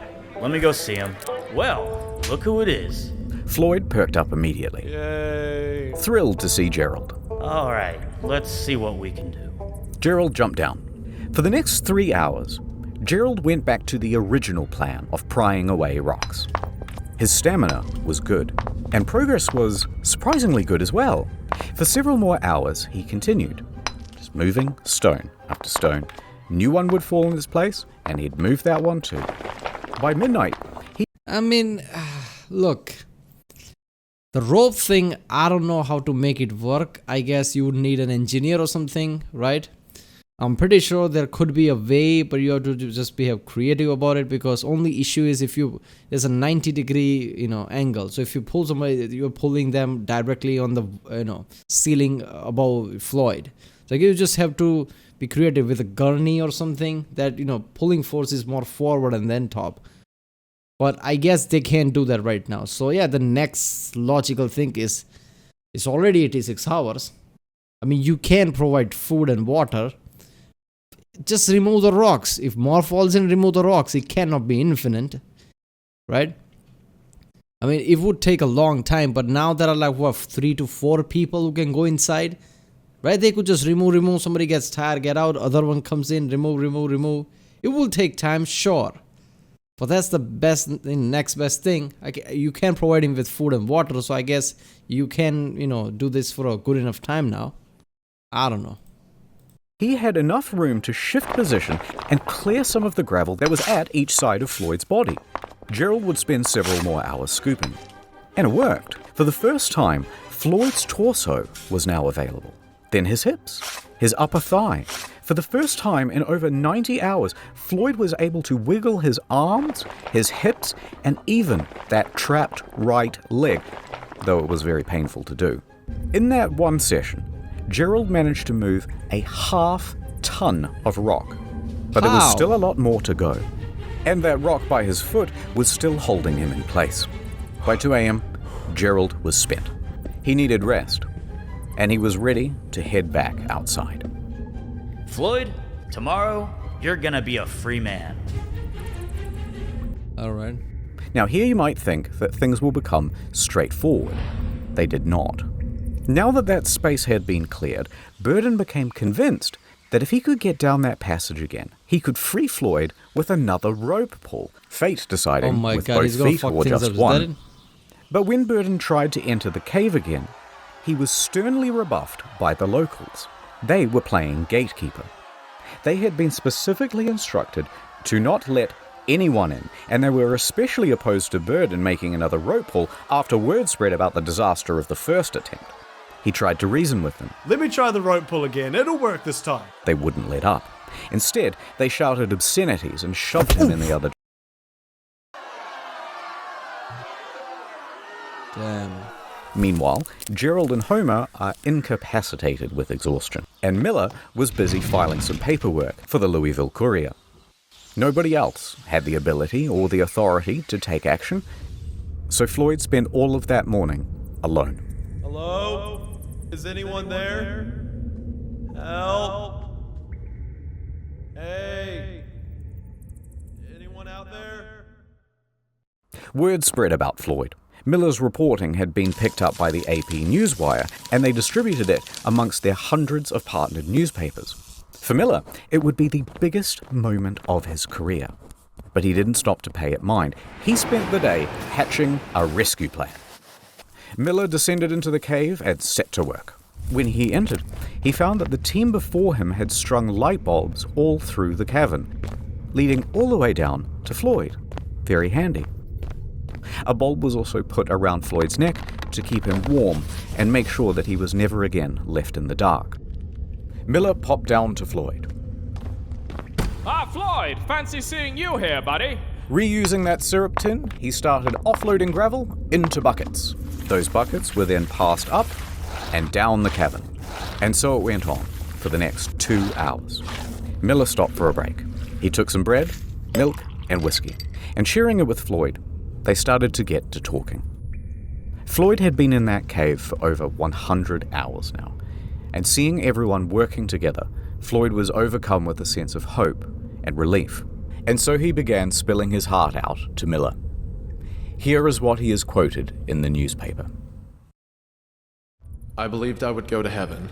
let me go see him. Well, look who it is. Floyd perked up immediately, Yay. thrilled to see Gerald. Alright, let's see what we can do. Gerald jumped down. For the next 3 hours, Gerald went back to the original plan of prying away rocks. His stamina was good, and progress was surprisingly good as well. For several more hours, he continued, just moving stone after stone. New one would fall in its place, and he'd move that one too. By midnight, Look. The rope thing, I don't know how to make it work. I guess you would need an engineer or something, right? I'm pretty sure there could be a way, but you have to just be creative about it, because only issue is if there's a 90-degree, angle. So if you pull somebody, you're pulling them directly on the, ceiling above Floyd. So you just have to be creative with a gurney or something that, pulling force is more forward and then top. But I guess they can't do that right now. So yeah, the next logical thing is, it's already 86 hours. I mean, you can provide food and water. Just remove the rocks. If more falls in, remove the rocks. It cannot be infinite, right? I mean, it would take a long time, but now there are 3 to 4 people who can go inside, right? They could just remove. Somebody gets tired, get out. Other one comes in, remove. It will take time, sure. But that's the next best thing. You can provide him with food and water, so I guess you can, do this for a good enough time now. I don't know. he had enough room to shift position and clear some of the gravel that was at each side of Floyd's body. Gerald would spend several more hours scooping. And it worked. For the first time, Floyd's torso was now available. Then his hips, his upper thigh. For the first time in over 90 hours, Floyd was able to wiggle his arms, his hips, and even that trapped right leg, though it was very painful to do. In that one session, Gerald managed to move a half-ton of rock, but there was still a lot more to go. And that rock by his foot was still holding him in place. By 2 a.m., Gerald was spent. He needed rest, and he was ready to head back outside. Floyd, tomorrow, you're gonna be a free man. All right. Now here you might think that things will become straightforward. They did not. Now that space had been cleared, Burden became convinced that if he could get down that passage again, he could free Floyd with another rope pull, fate deciding with both feet or just one. But when Burden tried to enter the cave again, he was sternly rebuffed by the locals. They were playing gatekeeper. They had been specifically instructed to not let anyone in, and they were especially opposed to Burden making another rope pull after word spread about the disaster of the first attempt. He tried to reason with them. Let me try the rope pull again. It'll work this time. They wouldn't let up. Instead, they shouted obscenities and shoved him in the other. Damn. Meanwhile, Gerald and Homer are incapacitated with exhaustion, and Miller was busy filing some paperwork for the Louisville Courier. Nobody else had the ability or the authority to take action, so Floyd spent all of that morning alone. Hello? Is anyone there? Help? Hey? Anyone out there? Word spread about Floyd. Miller's reporting had been picked up by the AP Newswire, and they distributed it amongst their hundreds of partnered newspapers. For Miller, it would be the biggest moment of his career. But he didn't stop to pay it mind. He spent the day hatching a rescue plan. Miller descended into the cave and set to work. When he entered, he found that the team before him had strung light bulbs all through the cavern, leading all the way down to Floyd. Very handy. A bulb was also put around Floyd's neck to keep him warm and make sure that he was never again left in the dark. Miller popped down to Floyd. Ah, Floyd! Fancy seeing you here, buddy. Reusing that syrup tin, he started offloading gravel into buckets. Those buckets were then passed up and down the cabin. And so it went on for the next 2 hours. Miller stopped for a break. He took some bread, milk, and whiskey, and sharing it with Floyd, they started to get to talking. Floyd had been in that cave for over 100 hours now, and seeing everyone working together, Floyd was overcome with a sense of hope and relief, and so he began spilling his heart out to Miller. Here is what he is quoted in the newspaper. I believed I would go to heaven.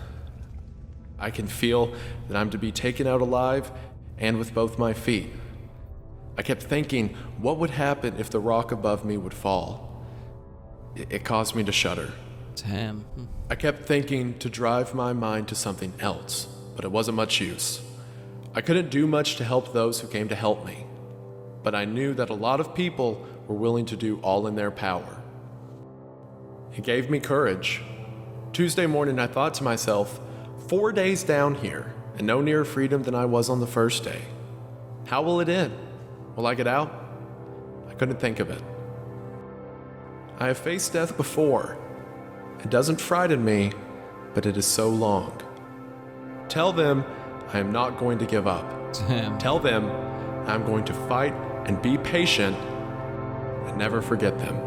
I can feel that I'm to be taken out alive and with both my feet. I kept thinking, what would happen if the rock above me would fall? It caused me to shudder. Damn. I kept thinking to drive my mind to something else, but it wasn't much use. I couldn't do much to help those who came to help me, but I knew that a lot of people were willing to do all in their power. It gave me courage. Tuesday morning, I thought to myself, 4 days down here, and no nearer freedom than I was on the first day. How will it end? Will I get out? I couldn't think of it. I have faced death before. It doesn't frighten me, but it is so long. Tell them I am not going to give up. Damn. Tell them I'm going to fight and be patient and never forget them.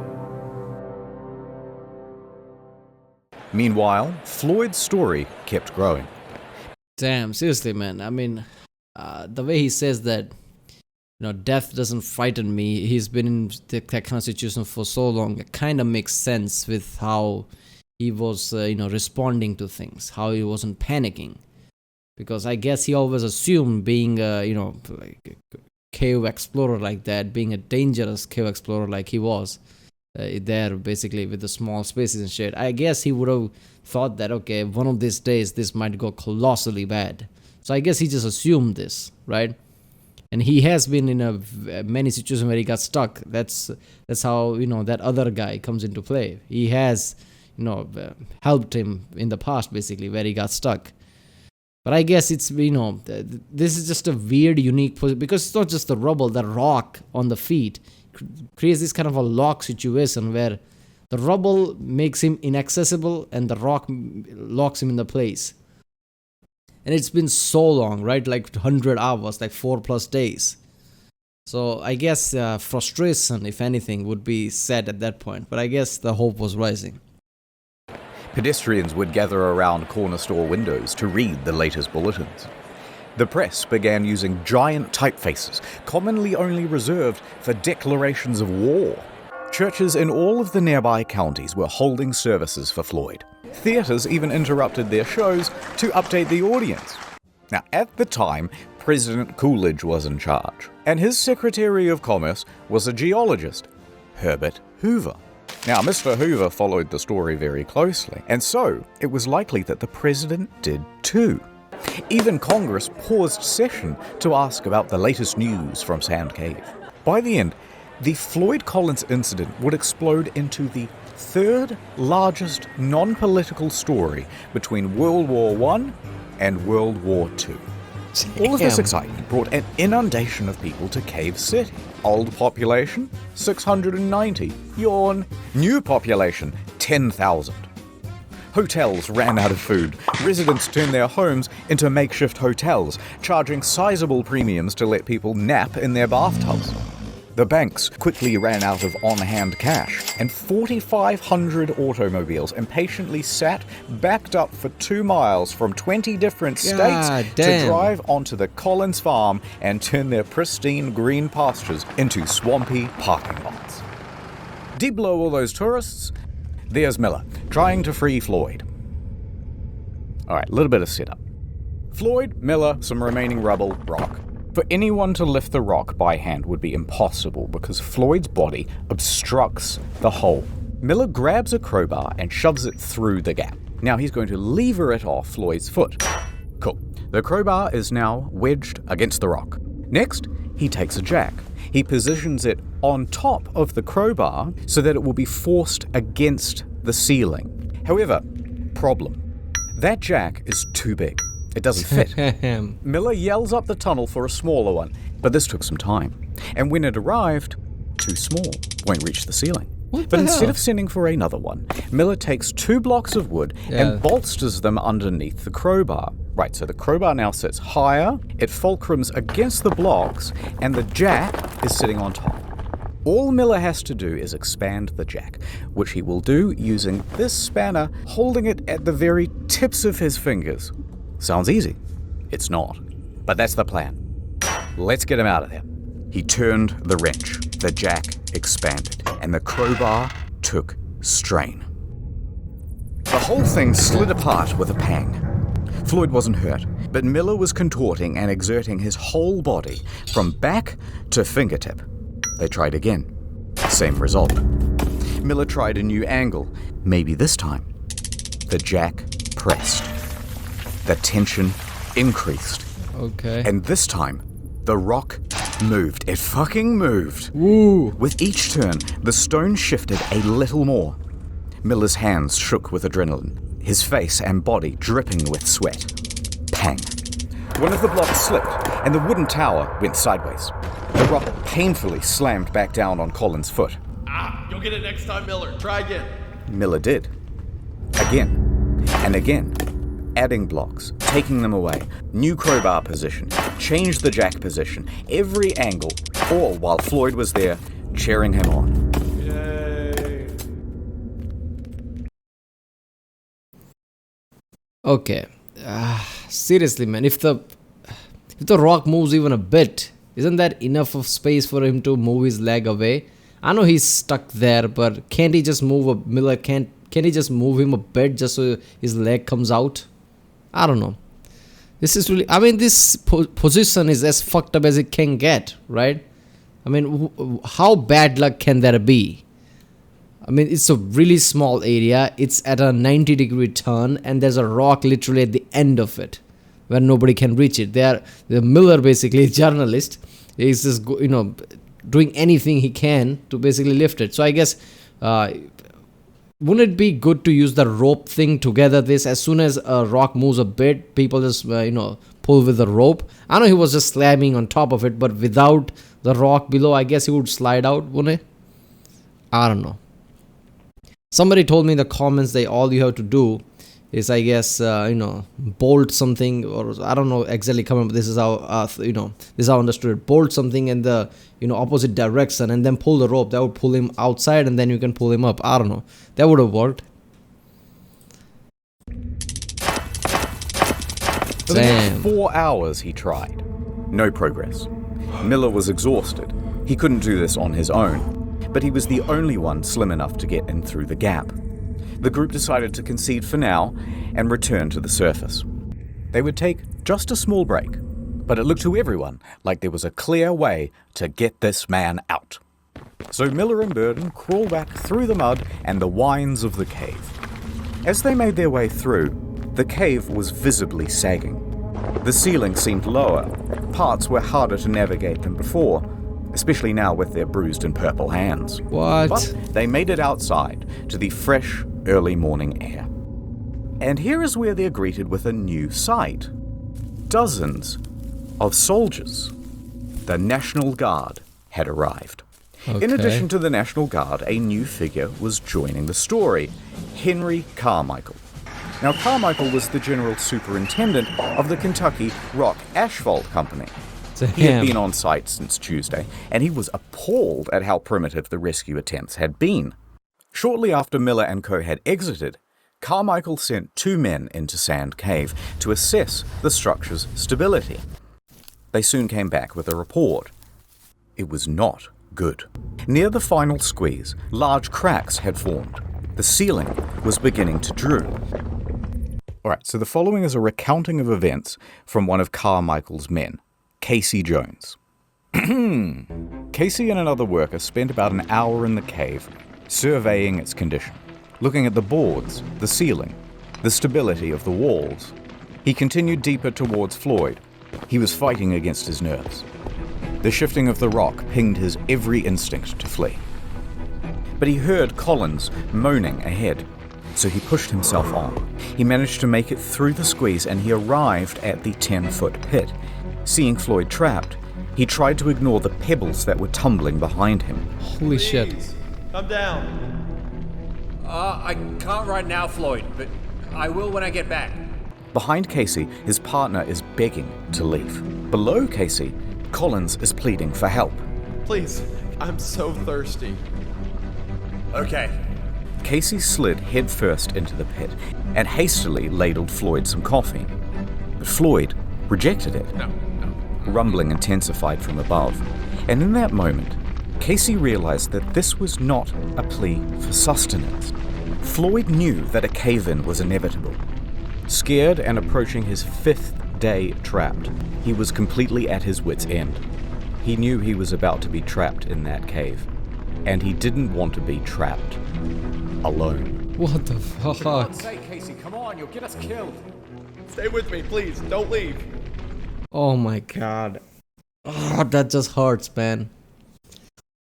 Meanwhile, Floyd's story kept growing. Damn, seriously, man. I mean, the way he says that, death doesn't frighten me. He's been in that kind of situation for so long. It kind of makes sense with how he was, responding to things, how he wasn't panicking. Because I guess he always assumed being, like a cave explorer like that, being a dangerous cave explorer like he was there, basically with the small spaces and shit. I guess he would have thought that, okay, one of these days this might go colossally bad. So I guess he just assumed this, right? And he has been in many situations where he got stuck. That's how, that other guy comes into play. He has, helped him in the past, basically, where he got stuck. But I guess it's, this is just a weird, unique position, because it's not just the rubble, the rock on the feet creates this kind of a lock situation where the rubble makes him inaccessible and the rock locks him in the place. And it's been so long, right? Like 100 hours, like 4+ days. So I guess frustration, if anything, would be said at that point. But I guess the hope was rising. Pedestrians would gather around corner store windows to read the latest bulletins. The press began using giant typefaces, commonly only reserved for declarations of war. Churches in all of the nearby counties were holding services for Floyd. Theaters even interrupted their shows to update the audience. Now, at the time, President Coolidge was in charge, and his Secretary of Commerce was a geologist, Herbert Hoover. Now, Mr. Hoover followed the story very closely, and so it was likely that the president did too. Even Congress paused session to ask about the latest news from Sand Cave. By the end, the Floyd Collins incident would explode into the third largest non-political story between World War I and World War II. All of this excitement brought an inundation of people to Cave City. Old population, 690. Yawn. New population, 10,000. Hotels ran out of food. Residents turned their homes into makeshift hotels, charging sizable premiums to let people nap in their bathtubs. The banks quickly ran out of on-hand cash, and 4,500 automobiles impatiently sat backed up for 2 miles from 20 different states to drive onto the Collins farm and turn their pristine green pastures into swampy parking lots. Deep below all those tourists, there's Miller, trying to free Floyd. Alright, a little bit of setup. Floyd, Miller, some remaining rubble, rock. For anyone to lift the rock by hand would be impossible because Floyd's body obstructs the hole. Miller grabs a crowbar and shoves it through the gap. Now he's going to lever it off Floyd's foot. Cool. The crowbar is now wedged against the rock. Next, he takes a jack. He positions it on top of the crowbar so that it will be forced against the ceiling. However, problem. That jack is too big. It doesn't fit. Miller yells up the tunnel for a smaller one, but this took some time. And when it arrived, too small, won't reach the ceiling. But instead of sending for another one, Miller takes 2 blocks of wood and bolsters them underneath the crowbar. Right, so the crowbar now sits higher, it fulcrums against the blocks, and the jack is sitting on top. All Miller has to do is expand the jack, which he will do using this spanner, holding it at the very tips of his fingers. Sounds easy. It's not. But that's the plan. Let's get him out of there. He turned the wrench. The jack expanded, and the crowbar took strain. The whole thing slid apart with a pang. Floyd wasn't hurt, but Miller was contorting and exerting his whole body from back to fingertip. They tried again. Same result. Miller tried a new angle. Maybe this time. The jack pressed. The tension increased. Okay. And this time, the rock moved. It fucking moved. Woo. With each turn, the stone shifted a little more. Miller's hands shook with adrenaline, his face and body dripping with sweat. Pang. One of the blocks slipped, and the wooden tower went sideways. The rock painfully slammed back down on Colin's foot. You'll get it next time, Miller. Try again. Miller did. Again. And again. Adding blocks, taking them away, new crowbar position, changed the jack position, every angle, all while Floyd was there, cheering him on. Yay. Okay. Seriously, man, if the rock moves even a bit, isn't that enough of space for him to move his leg away? I know he's stuck there, but can't he just move Miller can't he just move him a bit just so his leg comes out? I don't know. This is really, I mean, this position is as fucked up as it can get, right? I mean, how bad luck can there be? I mean, it's a really small area. It's at a 90-degree turn, and there's a rock literally at the end of it, where nobody can reach it. The Miller, basically, journalist, is just doing anything he can to basically lift it. So I guess, wouldn't it be good to use the rope thing to gather this? As soon as a rock moves a bit, people just pull with the rope. I know he was just slamming on top of it, but without the rock below, I guess he would slide out, wouldn't it? I don't know. Somebody told me in the comments that all you have to do is, I guess, bolt something, or I don't know exactly. This is how this is how I understood it. Bolt something in the opposite direction, and then pull the rope. That would pull him outside, and then you can pull him up. I don't know. That would have worked. For the next 4 hours he tried. No progress. Miller was exhausted. He couldn't do this on his own, but he was the only one slim enough to get in through the gap. The group decided to concede for now and return to the surface. They would take just a small break, but it looked to everyone like there was a clear way to get this man out. So Miller and Burden crawled back through the mud and the whines of the cave. As they made their way through, the cave was visibly sagging. The ceiling seemed lower. Parts were harder to navigate than before, especially now with their bruised and purple hands. What? But they made it outside to the fresh, early morning air. And here is where they're greeted with a new sight. Dozens of soldiers. The National Guard had arrived. Okay. In addition to the National Guard, a new figure was joining the story, Henry Carmichael. Now, Carmichael was the general superintendent of the Kentucky Rock Asphalt Company. He had been on site since Tuesday, and he was appalled at how primitive the rescue attempts had been. Shortly after Miller and co. had exited, Carmichael sent 2 men into Sand Cave to assess the structure's stability. They soon came back with a report. It was not good. Near the final squeeze, large cracks had formed. The ceiling was beginning to droop. Alright, so the following is a recounting of events from one of Carmichael's men, Casey Jones. Casey and another worker spent about an hour in the cave, surveying its condition, looking at the boards, the ceiling, the stability of the walls. He continued deeper towards Floyd. He was fighting against his nerves. The shifting of the rock pinged his every instinct to flee. But he heard Collins moaning ahead, so he pushed himself on. He managed to make it through the squeeze and he arrived at the 10-foot pit. Seeing Floyd trapped, he tried to ignore the pebbles that were tumbling behind him. Holy shit. Come down. I can't right now, Floyd, but I will when I get back. Behind Casey, his partner is begging to leave. Below Casey, Collins is pleading for help. Please, I'm so thirsty. Okay. Casey slid headfirst into the pit and hastily ladled Floyd some coffee. But Floyd rejected it. No. Rumbling intensified from above, and in that moment, Casey realized that this was not a plea for sustenance. Floyd knew that a cave-in was inevitable. Scared and approaching his 5th day trapped, he was completely at his wit's end. He knew he was about to be trapped in that cave, and he didn't want to be trapped alone. What the For fuck? God's sake, Casey, come on, you'll get us killed. Stay with me, please. Don't leave. Oh my god. Oh, that just hurts, man.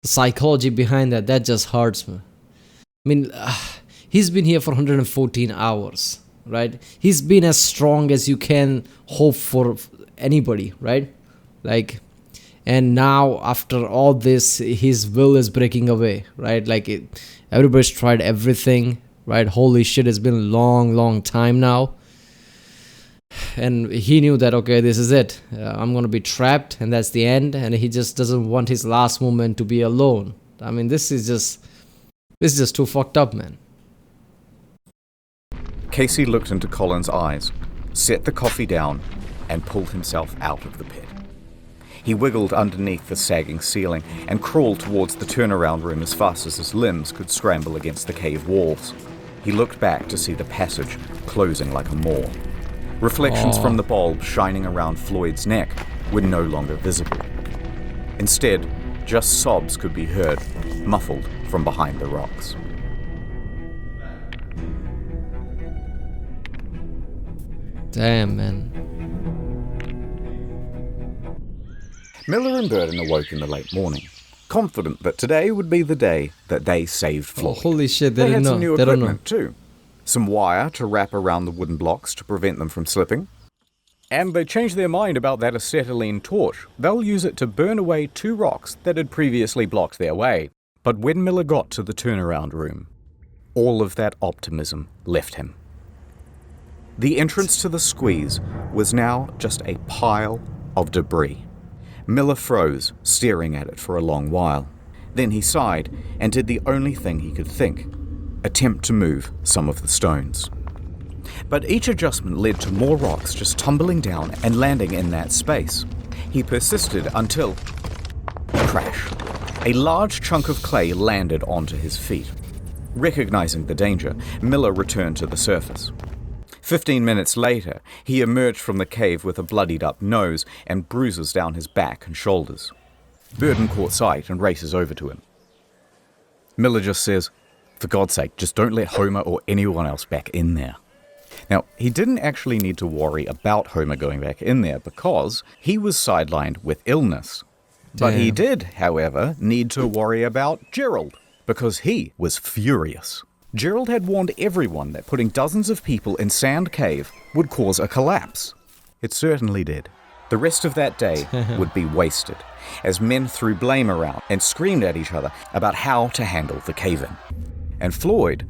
The psychology behind that just hurts, man. I mean, he's been here for 114 hours, right? He's been as strong as you can hope for anybody, right? Like, and now after all this, his will is breaking away, right? Like, everybody's tried everything, right? Holy shit, it's been a long time now. And he knew that, okay, this is it. I'm going to be trapped and that's the end. And he just doesn't want his last moment to be alone. I mean, this is just too fucked up, man. Casey looked into Colin's eyes, set the coffee down, and pulled himself out of the pit. He wiggled underneath the sagging ceiling and crawled towards the turnaround room as fast as his limbs could scramble against the cave walls. He looked back to see the passage closing like a maw. Reflections from the bulb shining around Floyd's neck were no longer visible. Instead, just sobs could be heard, muffled from behind the rocks. Damn, man. Miller and Burden awoke in the late morning, confident that today would be the day that they saved Oh, Floyd. holy shit, they They had didn't some know. new They don't know. equipment too. Some wire to wrap around the wooden blocks to prevent them from slipping. And they changed their mind about that acetylene torch. They'll use it to burn away 2 rocks that had previously blocked their way. But when Miller got to the turnaround room, all of that optimism left him. The entrance to the squeeze was now just a pile of debris. Miller froze, staring at it for a long while. Then he sighed and did the only thing he could think: attempt to move some of the stones. But each adjustment led to more rocks just tumbling down and landing in that space. He persisted until... crash. A large chunk of clay landed onto his feet. Recognizing the danger, Miller returned to the surface. 15 minutes later, he emerged from the cave with a bloodied-up nose and bruises down his back and shoulders. Burden caught sight and races over to him. Miller just says, "For God's sake, just don't let Homer or anyone else back in there." Now, he didn't actually need to worry about Homer going back in there because he was sidelined with illness. But he did, however, need to worry about Gerald because he was furious. Gerald had warned everyone that putting dozens of people in Sand Cave would cause a collapse. It certainly did. The rest of that day would be wasted, as men threw blame around and screamed at each other about how to handle the cave-in. And Floyd...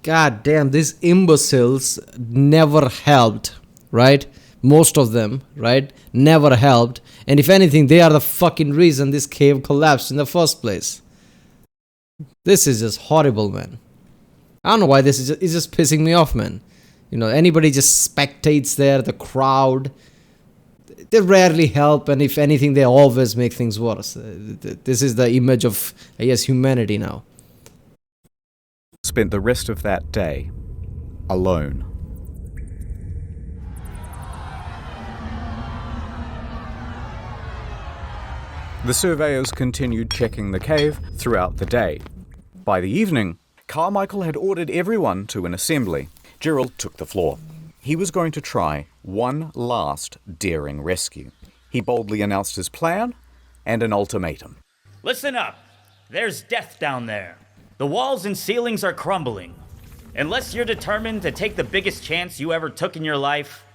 God damn, these imbeciles never helped, right? Most of them, right? Never helped. And if anything, they are the fucking reason this cave collapsed in the first place. This is just horrible, man. I don't know why this is it's just pissing me off, man. You know, anybody just spectates there, the crowd. They rarely help, and if anything, they always make things worse. This is the image of, I guess, humanity now. spent the rest of that day alone. The surveyors continued checking the cave throughout the day. By the evening, Carmichael had ordered everyone to an assembly. Gerald took the floor. He was going to try one last daring rescue. He boldly announced his plan and an ultimatum. Listen up. There's death down there. The walls and ceilings are crumbling. Unless you're determined to take the biggest chance you ever took in your life,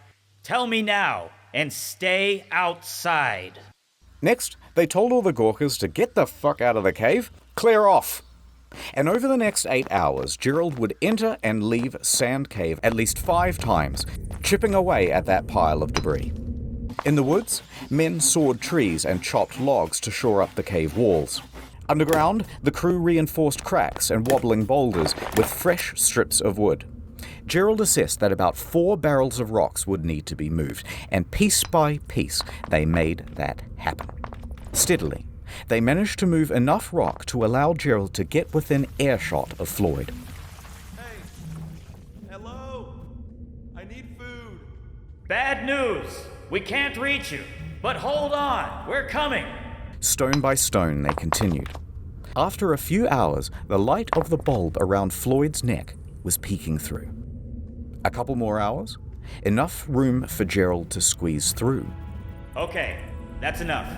tell me now and stay outside. Next, they told all the Gawkers to get the fuck out of the cave, clear off. And over the next 8 hours, Gerald would enter and leave Sand Cave at least 5 times, chipping away at that pile of debris. In the woods, men sawed trees and chopped logs to shore up the cave walls. Underground, the crew reinforced cracks and wobbling boulders with fresh strips of wood. Gerald assessed that about 4 barrels of rocks would need to be moved, and piece by piece, they made that happen. Steadily, they managed to move enough rock to allow Gerald to get within earshot of Floyd. Hey! Hello? I need food. Bad news. We can't reach you. But hold on. We're coming. Stone by stone, they continued. After a few hours, the light of the bulb around Floyd's neck was peeking through. A couple more hours, enough room for Gerald to squeeze through. Okay, that's enough.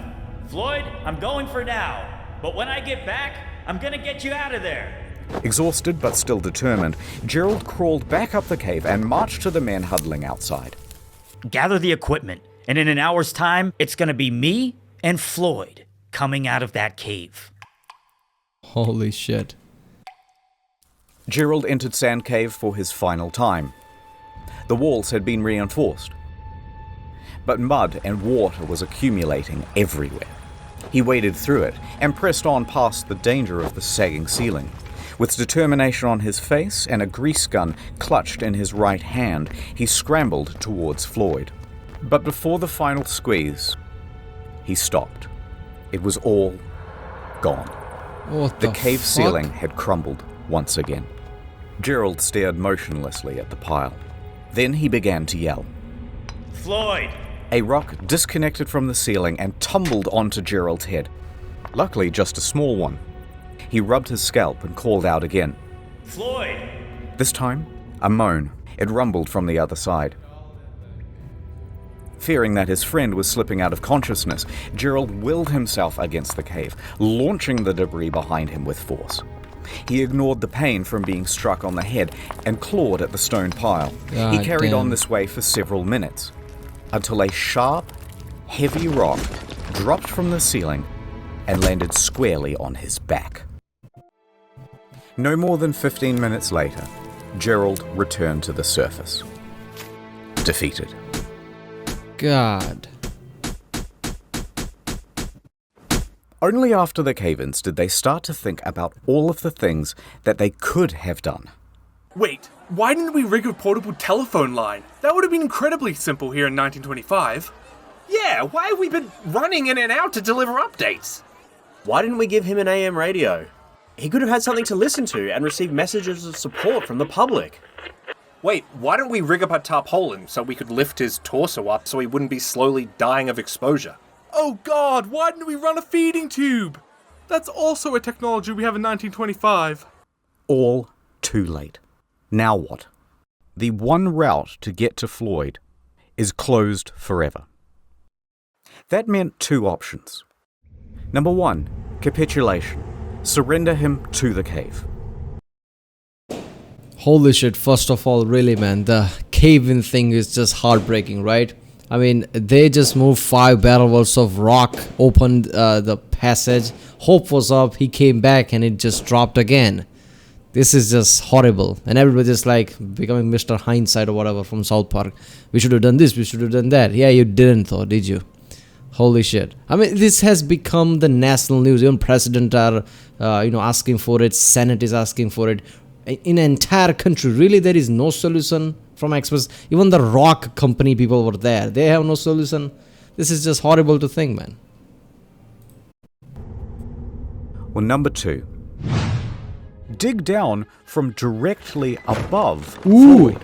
Floyd, I'm going for now. But when I get back, I'm gonna get you out of there. Exhausted but still determined, Gerald crawled back up the cave and marched to the men huddling outside. Gather the equipment, and in an hour's time, it's gonna be me and Floyd coming out of that cave. Holy shit. Gerald entered Sand Cave for his final time. The walls had been reinforced, but mud and water was accumulating everywhere. He waded through it and pressed on past the danger of the sagging ceiling. With determination on his face and a grease gun clutched in his right hand, he scrambled towards Floyd. But before the final squeeze, he stopped. It was all gone. What The the cave fuck? ceiling had crumbled once again. Gerald stared motionlessly at the pile. Then he began to yell. Floyd! A rock disconnected from the ceiling and tumbled onto Gerald's head. Luckily, just a small one. He rubbed his scalp and called out again. Floyd! This time, a moan. It rumbled from the other side. Fearing that his friend was slipping out of consciousness, Gerald willed himself against the cave, launching the debris behind him with force. He ignored the pain from being struck on the head and clawed at the stone pile. He God carried damn. on this way for several minutes, until a sharp, heavy rock dropped from the ceiling and landed squarely on his back. No more than 15 minutes later, Gerald returned to the surface, defeated. God. Only after the cave-ins did they start to think about all of the things that they could have done. Wait, why didn't we rig a portable telephone line? That would have been incredibly simple here in 1925. Yeah, why have we been running in and out to deliver updates? Why didn't we give him an AM radio? He could have had something to listen to and receive messages of support from the public. Wait, why don't we rig up a tarpaulin so we could lift his torso up so he wouldn't be slowly dying of exposure? Oh god, why didn't we run a feeding tube? That's also a technology we have in 1925. All too late. Now what? The one route to get to Floyd is closed forever. That meant 2 options. Number 1, capitulation. Surrender him to the cave. Holy shit, first of all, really man, the cave-in thing is just heartbreaking, right? I mean, they just moved 5 barrels of rock, opened the passage, hope was up, he came back and it just dropped again. This is just horrible. And everybody's like becoming Mr. Hindsight or whatever from South Park. We should have done this, we should have done that. Yeah, you didn't though, did you? Holy shit. I mean, this has become the national news. Even president are, asking for it. Senate is asking for it. In an entire country, really, there is no solution from experts. Even the rock company people were there. They have no solution. This is just horrible to think, man. Well, number 2. Dig down from directly above Floyd.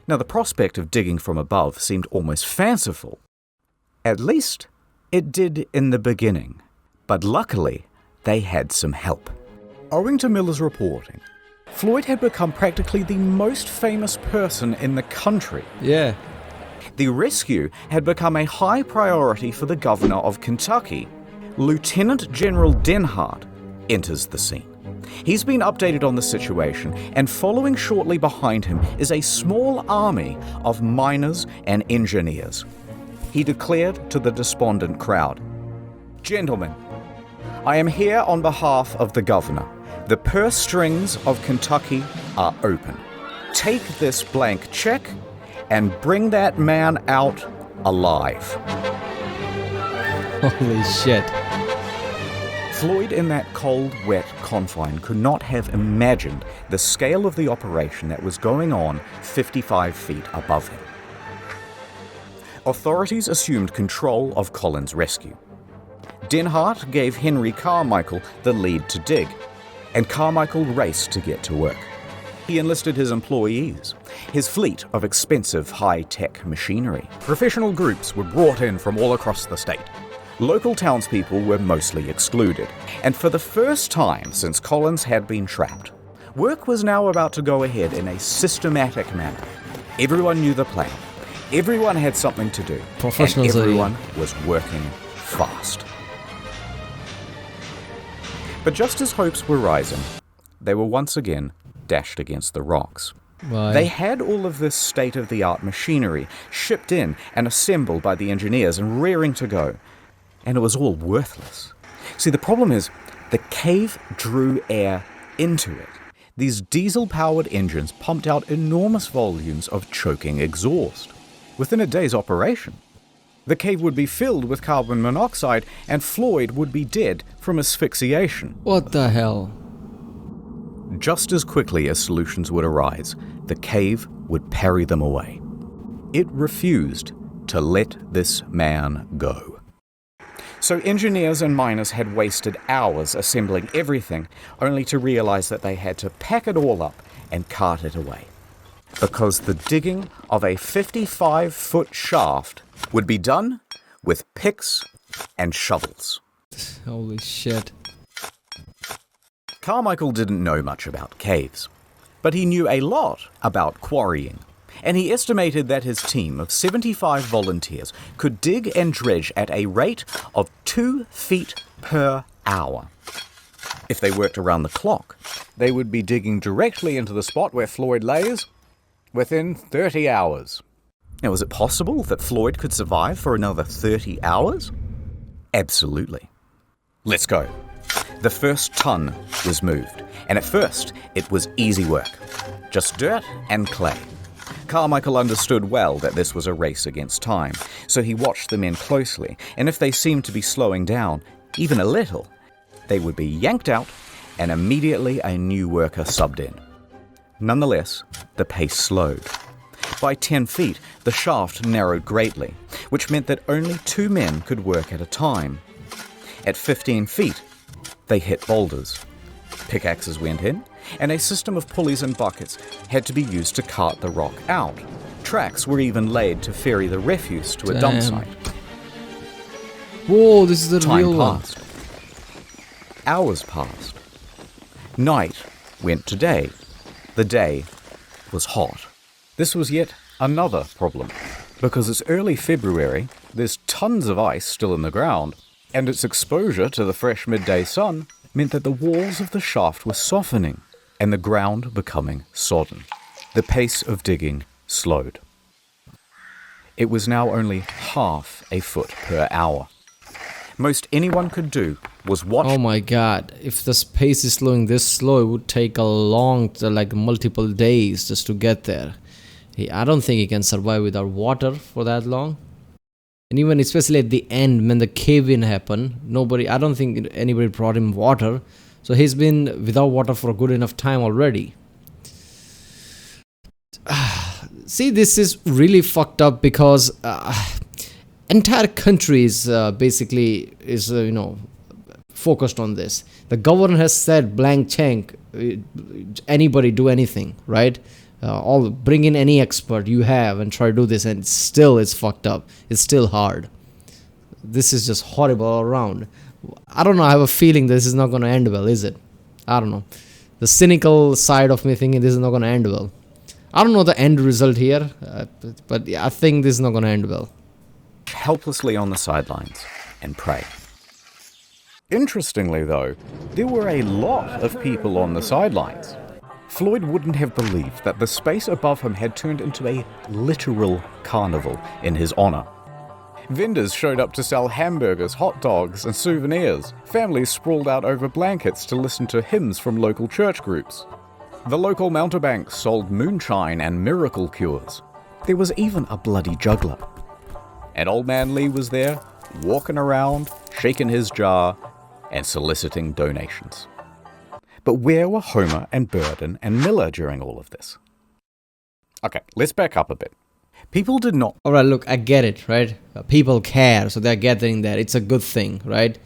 Now, the prospect of digging from above seemed almost fanciful. At least, it did in the beginning. But luckily, they had some help. Owing to Miller's reporting, Floyd had become practically the most famous person in the country. Yeah. The rescue had become a high priority for the governor of Kentucky. Lieutenant General Denhart enters the scene. He's been updated on the situation, and following shortly behind him is a small army of miners and engineers. He declared to the despondent crowd, "Gentlemen, I am here on behalf of the governor. The purse strings of Kentucky are open. Take this blank check and bring that man out alive." Holy shit. Floyd, in that cold, wet confine, could not have imagined the scale of the operation that was going on 55 feet above him. Authorities assumed control of Colin's rescue. Denhart gave Henry Carmichael the lead to dig, and Carmichael raced to get to work. He enlisted his employees, his fleet of expensive high-tech machinery. Professional groups were brought in from all across the state. Local townspeople were mostly excluded, and for the first time since Collins had been trapped, work was now about to go ahead in a systematic manner. Everyone knew the plan. Everyone had something to do. Professionals, and everyone was working fast. But just as hopes were rising, they were once again dashed against the rocks. Why? They had all of this state-of-the-art machinery shipped in and assembled by the engineers and rearing to go, and it was all worthless. See, the problem is, the cave drew air into it. These diesel-powered engines pumped out enormous volumes of choking exhaust. Within a day's operation, the cave would be filled with carbon monoxide, and Floyd would be dead from asphyxiation. What the hell? Just as quickly as solutions would arise, the cave would parry them away. It refused to let this man go. So engineers and miners had wasted hours assembling everything, only to realize that they had to pack it all up and cart it away. Because the digging of a 55-foot shaft would be done with picks and shovels. Holy shit. Carmichael didn't know much about caves, but he knew a lot about quarrying, and he estimated that his team of 75 volunteers could dig and dredge at a rate of 2 feet per hour. If they worked around the clock, they would be digging directly into the spot where Floyd lays within 30 hours. Now, is it possible that Floyd could survive for another 30 hours? Absolutely. Let's go. The first ton was moved, and at first it was easy work. Just dirt and clay. Carmichael understood well that this was a race against time, so he watched the men closely, and if they seemed to be slowing down, even a little, they would be yanked out, and immediately a new worker subbed in. Nonetheless, the pace slowed. By 10 feet, the shaft narrowed greatly, which meant that only 2 men could work at a time. At 15 feet, they hit boulders. Pickaxes went in, and a system of pulleys and buckets had to be used to cart the rock out. Tracks were even laid to ferry the refuse to a dump site. Whoa, this is the Time real one. passed. Hours passed. Night went to day. The day was hot. This was yet another problem, because it's early February, there's tons of ice still in the ground, and its exposure to the fresh midday sun meant that the walls of the shaft were softening and the ground becoming sodden. The pace of digging slowed. It was now only half a foot per hour. Most anyone could do was watch. Oh my god, if the pace is slowing this slow, it would take a long, like multiple days just to get there. I don't think he can survive without water for that long. And even especially at the end when the cave-in happened, I don't think anybody brought him water. So he's been without water for a good enough time already. See, this is really fucked up because entire country is basically focused on this. The governor has said blank check, anybody do anything, right? Bring in any expert you have and try to do this, and still it's fucked up. It's still hard. This is just horrible all around. I don't know, I have a feeling this is not going to end well, is it? I don't know. The cynical side of me thinking this is not going to end well. I don't know the end result here, but yeah, I think this is not going to end well. Helplessly on the sidelines and pray. Interestingly, though, there were a lot of people on the sidelines. Floyd wouldn't have believed that the space above him had turned into a literal carnival in his honor. Vendors showed up to sell hamburgers, hot dogs, and souvenirs. Families sprawled out over blankets to listen to hymns from local church groups. The local mountebanks sold moonshine and miracle cures. There was even a bloody juggler. And Old Man Lee was there, walking around, shaking his jar, and soliciting donations. But where were Homer and Burden and Miller during all of this? Okay, let's back up a bit. People did not... Alright, look, I get it, right? People care, so they're gathering there. It's a good thing, right?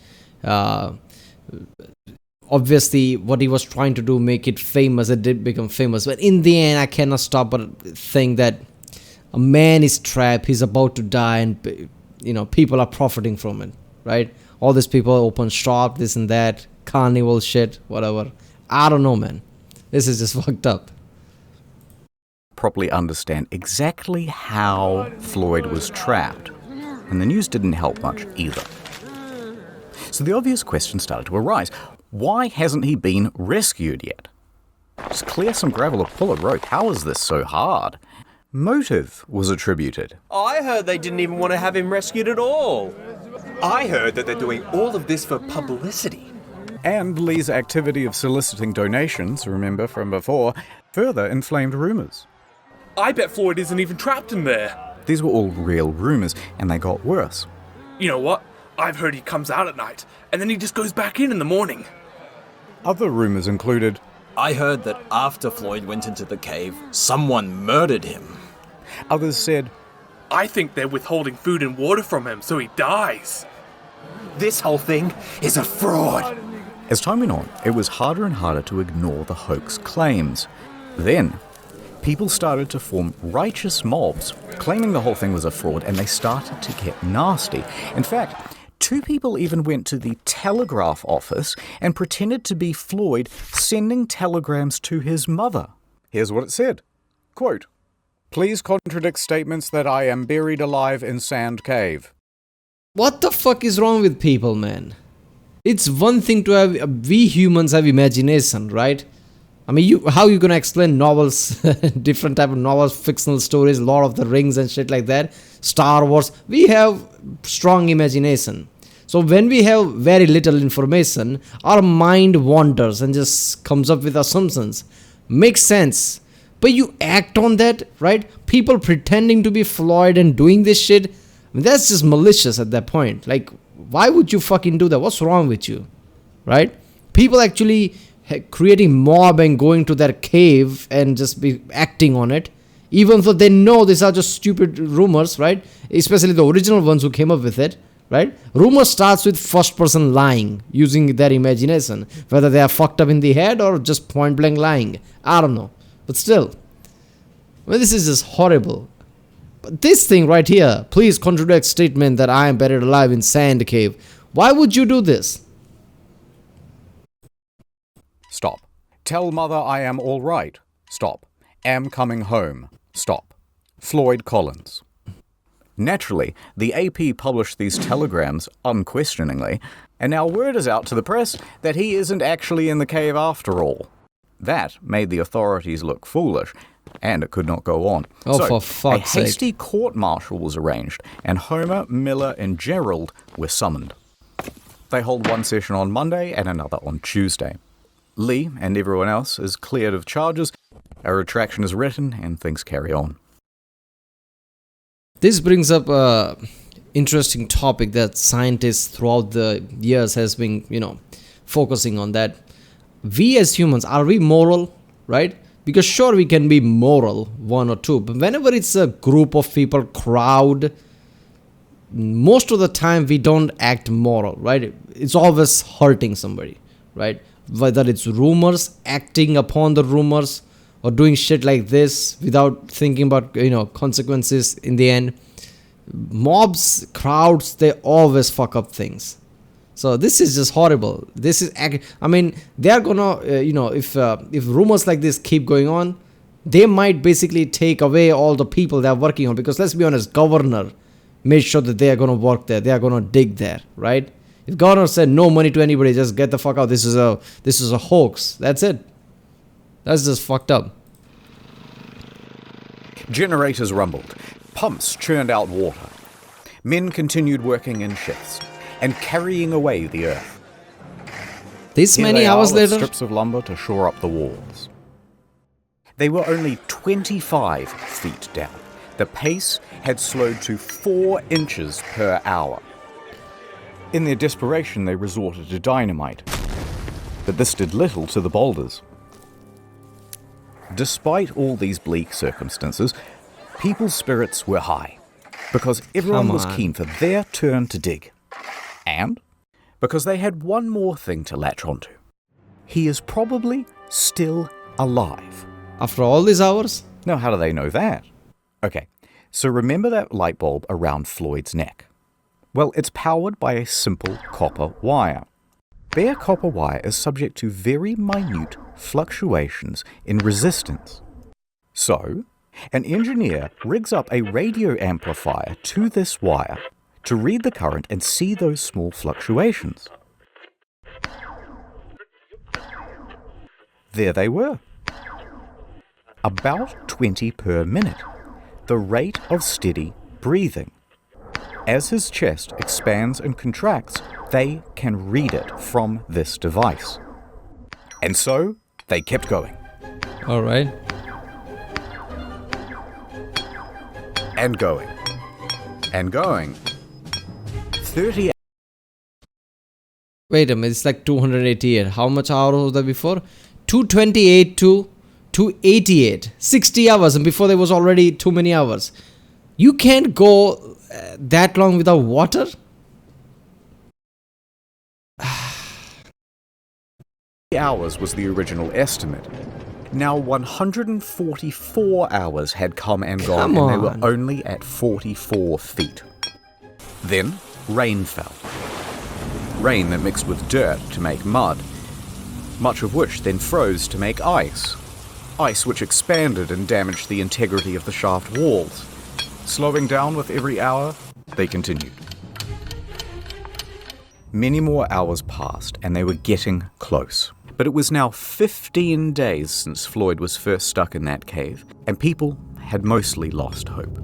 Obviously, what he was trying to do, make it famous, it did become famous. But in the end, I cannot stop but think that a man is trapped, he's about to die, and, you know, people are profiting from it, right? All these people open shop, this and that, carnival shit, whatever. I don't know, man. This is just fucked up. Properly understand exactly how Floyd was trapped, and the news didn't help much either. So the obvious question started to arise. Why hasn't he been rescued yet? Just clear some gravel or pull a rope. How is this so hard? Motive was attributed. I heard they didn't even want to have him rescued at all. I heard that they're doing all of this for publicity. And Lee's activity of soliciting donations, remember from before, further inflamed rumors. I bet Floyd isn't even trapped in there. These were all real rumors, and they got worse. You know what? I've heard he comes out at night, and then he just goes back in the morning. Other rumors included, I heard that after Floyd went into the cave, someone murdered him. Others said, I think they're withholding food and water from him so he dies. This whole thing is a fraud. As time went on, it was harder and harder to ignore the hoax claims. Then, people started to form righteous mobs, claiming the whole thing was a fraud, and they started to get nasty. In fact, 2 people even went to the telegraph office and pretended to be Floyd, sending telegrams to his mother. Here's what it said. Quote, "Please contradict statements that I am buried alive in Sand Cave." What the fuck is wrong with people, man? It's one thing to have, we humans have imagination, right? I mean, how you gonna explain novels, different type of novels, fictional stories, Lord of the Rings and shit like that, Star Wars. We have strong imagination. So when we have very little information, our mind wanders and just comes up with assumptions. Makes sense. But you act on that, right? People pretending to be Floyd and doing this shit, I mean, that's just malicious at that point. Like, why would you fucking do that? What's wrong with you, right? People actually creating mob and going to their cave and just be acting on it, even though they know these are just stupid rumors, right? Especially the original ones who came up with it, right? Rumor starts with first person lying, using their imagination, whether they are fucked up in the head or just point blank lying. I don't know. But still, well, this is just horrible. But this thing right here, please contradict statement that I am buried alive in sand cave. Why would you do this? Stop. Tell mother I am all right. Stop. Am coming home. Stop. Floyd Collins. Naturally, the AP published these telegrams unquestioningly, and now word is out to the press that he isn't actually in the cave after all. That made the authorities look foolish, and it could not go on. Oh, so, for fuck's sake. A hasty court-martial was arranged, and Homer, Miller, and Gerald were summoned. They hold one session on Monday and another on Tuesday. Lee and everyone else is cleared of charges, a retraction is written, and things carry on. This brings up a interesting topic that scientists throughout the years has been, focusing on, that we as humans, are we moral, right? Because sure, we can be moral, one or two, but whenever it's a group of people, crowd, most of the time we don't act moral, right? It's always hurting somebody, right? Whether it's rumors, acting upon the rumors, or doing shit like this without thinking about, consequences in the end. Mobs, crowds, they always fuck up things. So this is just horrible. This is, they are gonna, if rumors like this keep going on, They might basically take away all the people they are working on, because let's be honest, governor made sure that they are going to work there, they are going to dig there, right? If governor said no money to anybody, just get the fuck out, this is a hoax, that's it. That's just fucked up. Generators rumbled. Pumps churned out water. Men continued working in shifts and carrying away the earth. This Here many they hours are with later? strips of lumber to shore up the walls. They were only 25 feet down. The pace had slowed to 4 inches per hour. In their desperation, they resorted to dynamite. But this did little to the boulders. Despite all these bleak circumstances, people's spirits were high, because everyone was keen for their turn to dig. And because they had one more thing to latch onto. He is probably still alive. After all these hours? Now, how do they know that? Okay, so remember that light bulb around Floyd's neck? Well, it's powered by a simple copper wire. Bare copper wire is subject to very minute fluctuations in resistance. So, an engineer rigs up a radio amplifier to this wire to read the current and see those small fluctuations. There they were. About 20 per minute, the rate of steady breathing. As his chest expands and contracts, they can read it from this device. And so, they kept going. All right. And going. And going. 30. Wait a minute, it's like 288. How much hours was that before? 228 to 288. 60 hours, and before there was already too many hours. You can't go that long without water? Hours was the original estimate. Now 144 hours had come and gone, and they were only at 44 feet. Then rain fell. Rain that mixed with dirt to make mud, much of which then froze to make ice. Ice which expanded and damaged the integrity of the shaft walls. Slowing down with every hour, they continued. Many more hours passed, and they were getting close. But it was now 15 days since Floyd was first stuck in that cave, and people had mostly lost hope.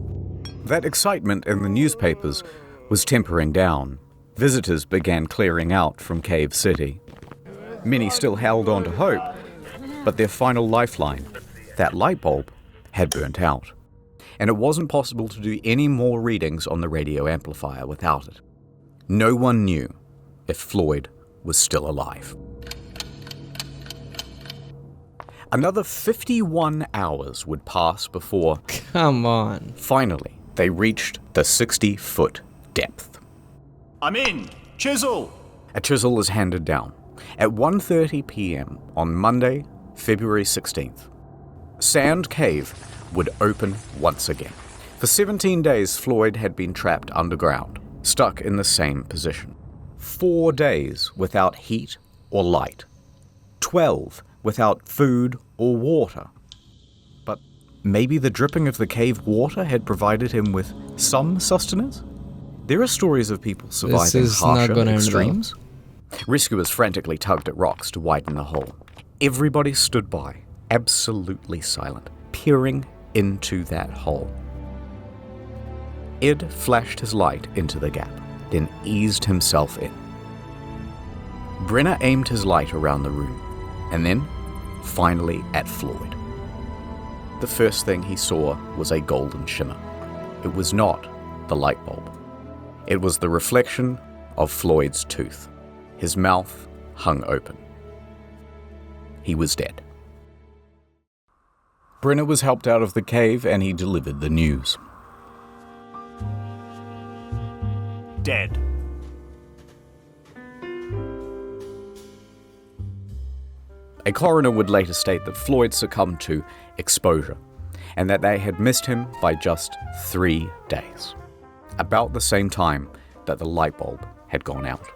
That excitement in the newspapers was tempering down. Visitors began clearing out from Cave City. Many still held on to hope, but their final lifeline, that light bulb, had burnt out. And it wasn't possible to do any more readings on the radio amplifier without it. No one knew if Floyd was still alive. Another 51 hours would pass before... Come on. Finally, they reached the 60-foot depth. I'm in! Chisel! A chisel is handed down. At 1:30 p.m. on Monday, February 16th, Sand Cave would open once again. For 17 days, Floyd had been trapped underground, stuck in the same position. 4 days without heat or light. 12 without food or water. But maybe the dripping of the cave water had provided him with some sustenance? There are stories of people surviving harsher extremes. Rescuers frantically tugged at rocks to widen the hole. Everybody stood by, absolutely silent, peering into that hole. Ed flashed his light into the gap, then eased himself in. Brenner aimed his light around the room, and then, finally, at Floyd. The first thing he saw was a golden shimmer. It was not the light bulb. It was the reflection of Floyd's tooth. His mouth hung open. He was dead. Brenner was helped out of the cave, and he delivered the news. Dead. A coroner would later state that Floyd succumbed to exposure, and that they had missed him by just 3 days, about the same time that the light bulb had gone out.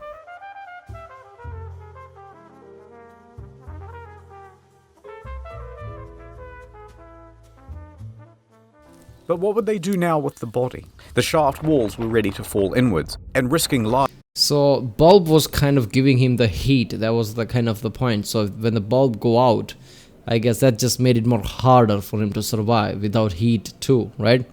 But what would they do now with the body? The shaft walls were ready to fall inwards, and risking life. So bulb was kind of giving him the heat. That was the kind of the point. So when the bulb go out, I guess that just made it more harder for him to survive without heat too, right?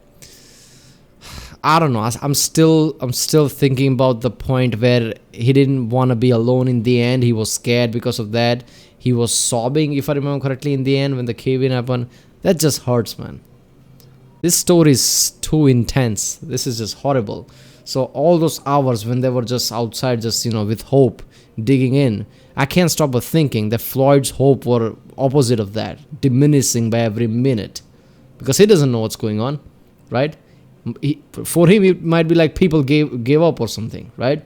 I don't know. I'm still thinking about the point where he didn't want to be alone in the end. He was scared because of that. He was sobbing, if I remember correctly, in the end when the cave-in happened. That just hurts, man. This story is too intense. This is just horrible. So all those hours when they were just outside, just, with hope, digging in, I can't stop but thinking that Floyd's hope were opposite of that, diminishing by every minute. Because he doesn't know what's going on, right? For him, it might be like people gave up or something, right?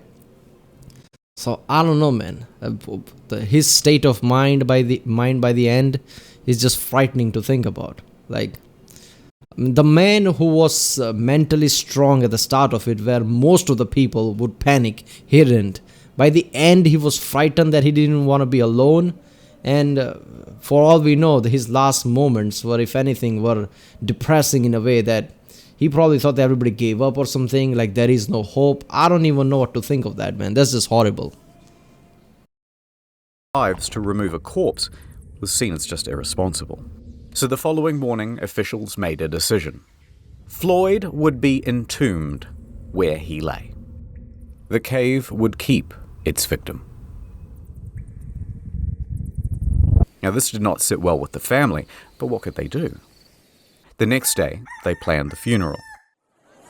So I don't know, man. His state of mind by the end is just frightening to think about. Like, the man who was mentally strong at the start of it, where most of the people would panic, he didn't. By the end, he was frightened that he didn't want to be alone. And for all we know, his last moments were, if anything, were depressing in a way that he probably thought that everybody gave up or something, like there is no hope. I don't even know what to think of that, man. That's just horrible. Lives to remove a corpse was seen as just irresponsible. So the following morning, officials made a decision. Floyd would be entombed where he lay. The cave would keep its victim. Now, this did not sit well with the family, but what could they do? The next day, they planned the funeral.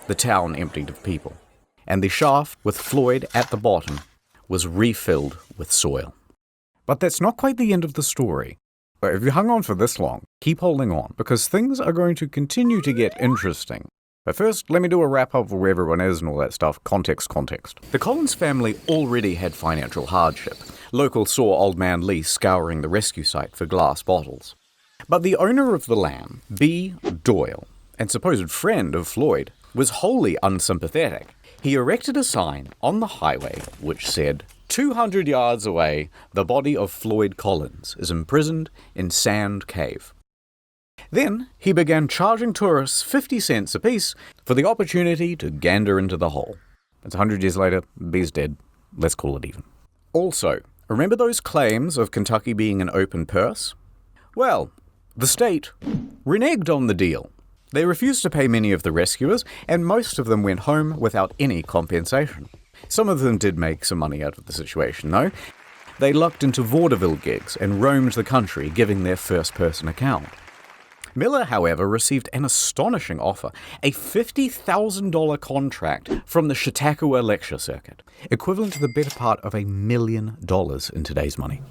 The town emptied of people, and the shaft with Floyd at the bottom was refilled with soil. But that's not quite the end of the story. But if you hung on for this long, keep holding on, because things are going to continue to get interesting. But first, let me do a wrap-up of where everyone is and all that stuff. Context. The Collins family already had financial hardship. Locals saw Old Man Lee scouring the rescue site for glass bottles. But the owner of the land, B. Doyle, and supposed friend of Floyd, was wholly unsympathetic. He erected a sign on the highway which said, 200 yards away, the body of Floyd Collins is imprisoned in Sand Cave. Then he began charging tourists 50 cents apiece for the opportunity to gander into the hole. It's 100 years later, B's dead. Let's call it even. Also, remember those claims of Kentucky being an open purse? Well, the state reneged on the deal. They refused to pay many of the rescuers, and most of them went home without any compensation. Some of them did make some money out of the situation, though. They lucked into vaudeville gigs and roamed the country, giving their first-person account. Miller, however, received an astonishing offer, a $50,000 contract from the Chautauqua Lecture Circuit, equivalent to the better part of $1 million in today's money.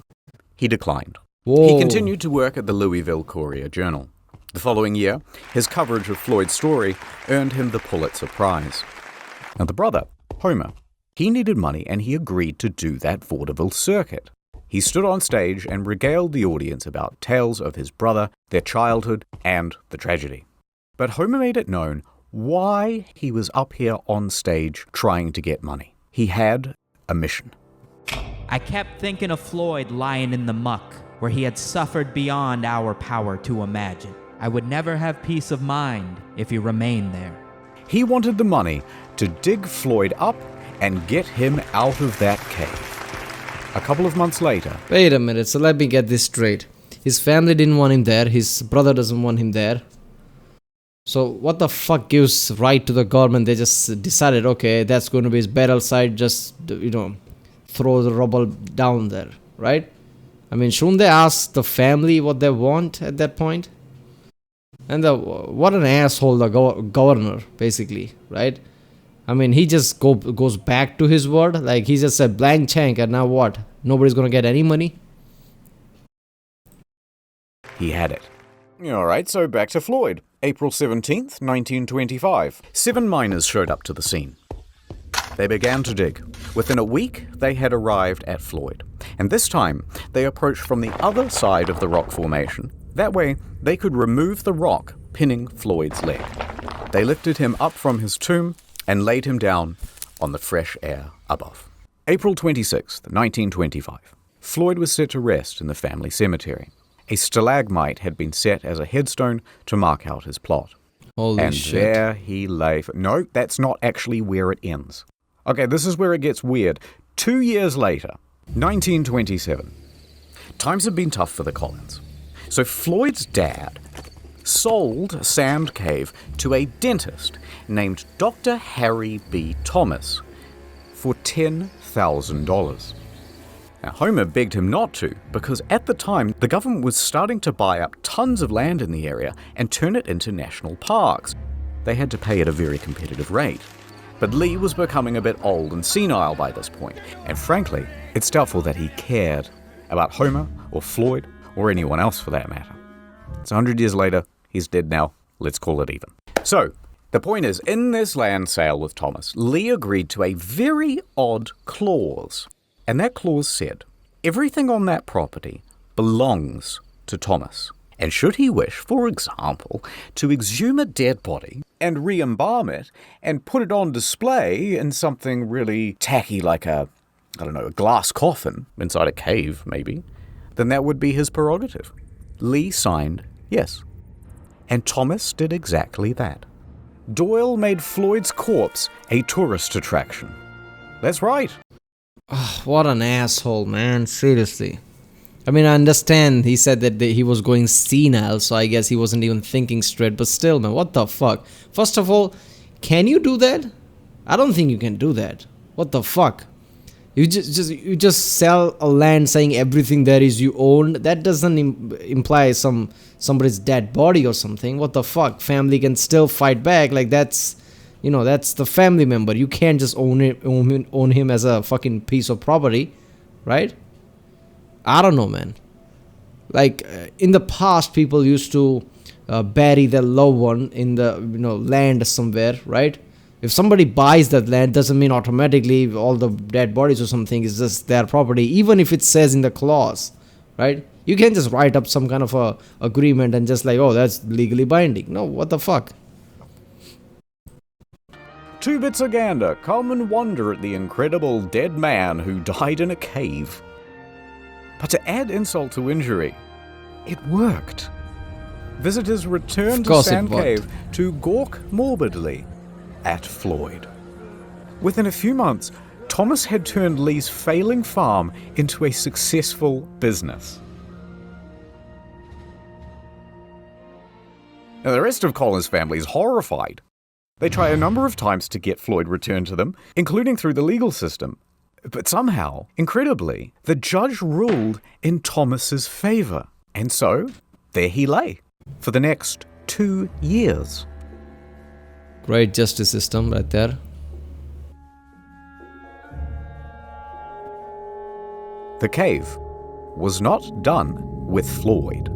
He declined. Whoa. He continued to work at the Louisville Courier-Journal. The following year, his coverage of Floyd's story earned him the Pulitzer Prize. Now the brother, Homer, he needed money and he agreed to do that vaudeville circuit. He stood on stage and regaled the audience about tales of his brother, their childhood, and the tragedy. But Homer made it known why he was up here on stage trying to get money. He had a mission. I kept thinking of Floyd lying in the muck, where he had suffered beyond our power to imagine. I would never have peace of mind if he remained there. He wanted the money to dig Floyd up and get him out of that cave. A couple of months later... Wait a minute, so let me get this straight. His family didn't want him there, his brother doesn't want him there. So what the fuck gives right to the government? They just decided, okay, that's going to be his burial site, just, throw the rubble down there, right? I mean, shouldn't they ask the family what they want at that point? And what an asshole the governor, basically, right? I mean, he just goes back to his word. Like, he just said blank check, and now what? Nobody's going to get any money? He had it. Alright, so back to Floyd. April 17th, 1925. 7 miners showed up to the scene. They began to dig. Within a week, they had arrived at Floyd. And this time, they approached from the other side of the rock formation. That way, they could remove the rock pinning Floyd's leg. They lifted him up from his tomb and laid him down on the fresh air above. April 26th, 1925. Floyd was set to rest in the family cemetery. A stalagmite had been set as a headstone to mark out his plot. Holy and shit. there he lay. No, that's not actually where it ends. Okay, this is where it gets weird. 2 years later, 1927. Times have been tough for the Collins. So Floyd's dad sold Sand Cave to a dentist named Dr. Harry B. Thomas for $10,000. Now, Homer begged him not to, because at the time, the government was starting to buy up tons of land in the area and turn it into national parks. They had to pay at a very competitive rate. But Lee was becoming a bit old and senile by this point, and frankly, it's doubtful that he cared about Homer or Floyd or anyone else for that matter. It's 100 years later, he's dead now, let's call it even. So, the point is, in this land sale with Thomas, Lee agreed to a very odd clause. And that clause said, everything on that property belongs to Thomas. And should he wish, for example, to exhume a dead body and re-embalm it and put it on display in something really tacky like a glass coffin inside a cave, maybe, then that would be his prerogative. Lee signed yes. And Thomas did exactly that. Doyle made Floyd's corpse a tourist attraction. That's right. What an asshole, man. Seriously. I mean, I understand he said that he was going senile, so I guess he wasn't even thinking straight. But still, man, what the fuck? First of all, can you do that? I don't think you can do that. What the fuck? You just sell a land saying everything there is you own. That doesn't imply somebody's dead body or something. What the fuck? Family can still fight back. Like that's the family member. You can't just own him as a fucking piece of property, right? I don't know, man. Like in the past, people used to bury their loved one in the land somewhere, right? If somebody buys that land, doesn't mean automatically all the dead bodies or something is just their property, even if it says in the clause, right? You can't just write up some kind of a agreement and just like, oh, that's legally binding. No, what the fuck? Two bits of gander come and wonder at the incredible dead man who died in a cave. But to add insult to injury, it worked. Visitors returned to Sand Cave to gawk morbidly at Floyd. Within a few months, Thomas had turned Lee's failing farm into a successful business. Now, the rest of Collins' family is horrified. They try a number of times to get Floyd returned to them, including through the legal system. But somehow, incredibly, the judge ruled in Thomas's favor. And so, there he lay for the next 2 years. Great justice system right there. The cave was not done with Floyd.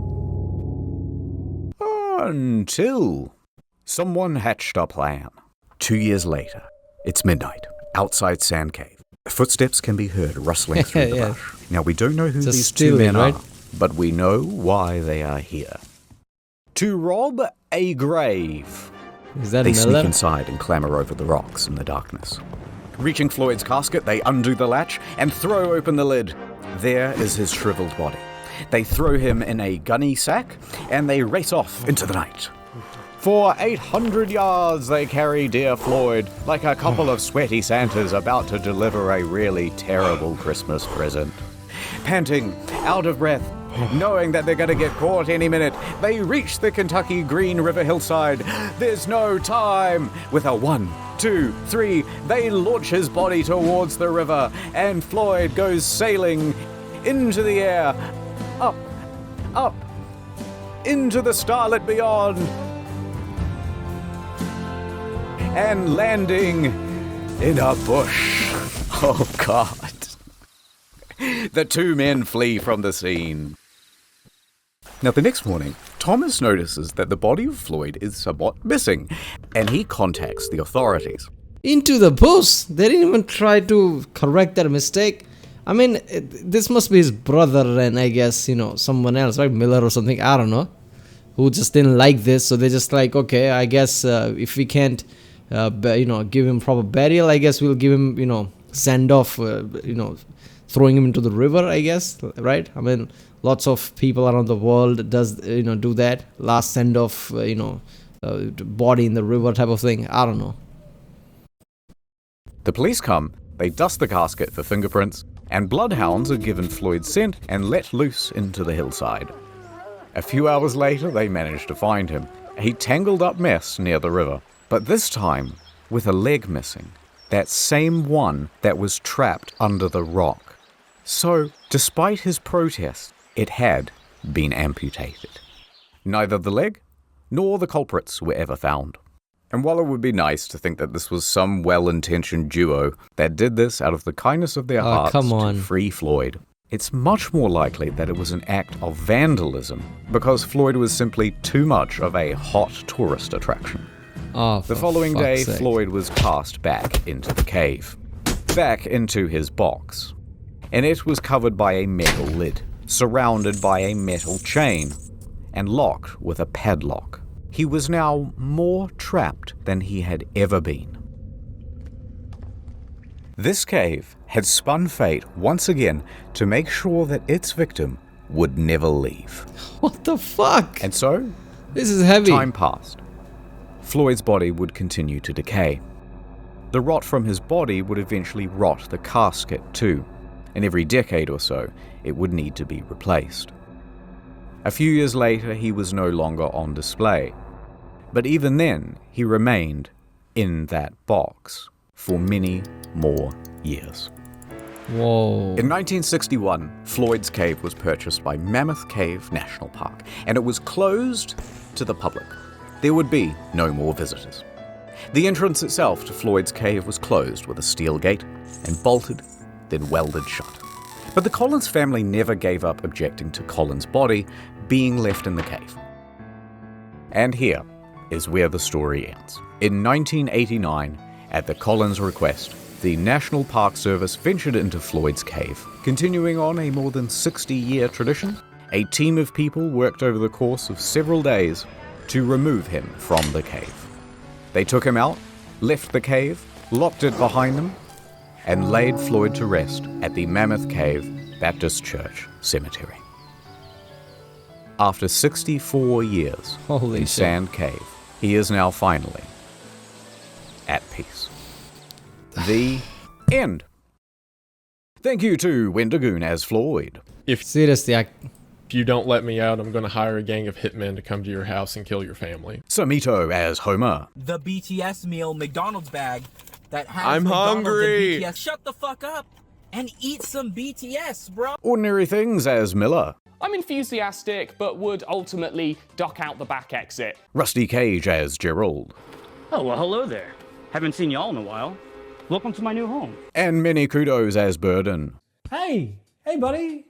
Until someone hatched a plan. 2 years later, it's midnight, outside Sand Cave. Footsteps can be heard rustling through the brush. Now, we don't know who these two men are, but we know why they are here. To rob a grave. Is that They Miller? sneak inside and clamber over the rocks in the darkness. Reaching Floyd's casket, they undo the latch and throw open the lid. There is his shriveled body. They throw him in a gunny sack and they race off into the night. For 800 yards they carry dear Floyd like a couple of sweaty Santas about to deliver a really terrible Christmas present. Panting, out of breath, knowing that they're going to get caught any minute, they reach the Kentucky Green River hillside. There's no time. With a 1, 2, 3, they launch his body towards the river, and Floyd goes sailing into the air, up, up, into the starlit beyond, and landing in a bush. Oh, God. The two men flee from the scene. Now, the next morning, Thomas notices that the body of Floyd is somewhat missing, and he contacts the authorities. Into the bush? They didn't even try to correct that mistake. I mean, this must be his brother and I guess, someone else, right? Miller or something, I don't know, who just didn't like this. So they're just like, okay, I guess if we can't, give him proper burial, I guess we'll give him, send off, throwing him into the river, I guess, right? I mean, lots of people around the world do that. Last send off, body in the river type of thing. I don't know. The police come, they dust the casket for fingerprints, and bloodhounds are given Floyd's scent and let loose into the hillside. A few hours later, they managed to find him, a tangled up mess near the river, but this time with a leg missing, that same one that was trapped under the rock. So, despite his protest, it had been amputated. Neither the leg nor the culprits were ever found. And while it would be nice to think that this was some well-intentioned duo that did this out of the kindness of their hearts to free Floyd, it's much more likely that it was an act of vandalism because Floyd was simply too much of a hot tourist attraction. The following day, Floyd was cast back into the cave, back into his box, and it was covered by a metal lid, surrounded by a metal chain, and locked with a padlock. He was now more trapped than he had ever been. This cave had spun fate once again to make sure that its victim would never leave. What the fuck? And so, this is heavy. Time passed. Floyd's body would continue to decay. The rot from his body would eventually rot the casket too, and every decade or so, it would need to be replaced. A few years later, he was no longer on display. But even then, he remained in that box for many more years. Whoa. In 1961, Floyd's Cave was purchased by Mammoth Cave National Park, and it was closed to the public. There would be no more visitors. The entrance itself to Floyd's Cave was closed with a steel gate and bolted, then welded shut. But the Collins family never gave up objecting to Collins' body being left in the cave. And here is where the story ends. In 1989, at the Collins' request, the National Park Service ventured into Floyd's Cave. Continuing on a more than 60-year tradition, a team of people worked over the course of several days to remove him from the cave. They took him out, left the cave, locked it behind them, and laid Floyd to rest at the Mammoth Cave Baptist Church Cemetery. After 64 years in Sand Cave, he is now finally at peace. The end. Thank you to Wendigoon as Floyd. Seriously, If you don't let me out, I'm going to hire a gang of hitmen to come to your house and kill your family. Samito as Homer. The BTS meal McDonald's bag that has I'm McDonald's hungry. and BTS. Shut the fuck up and eat some BTS, bro. Ordinary Things as Miller. I'm enthusiastic, but would ultimately duck out the back exit. Rusty Cage as Gerald. Oh, well, hello there. Haven't seen y'all in a while. Welcome to my new home. And many kudos as Burden. Hey, buddy.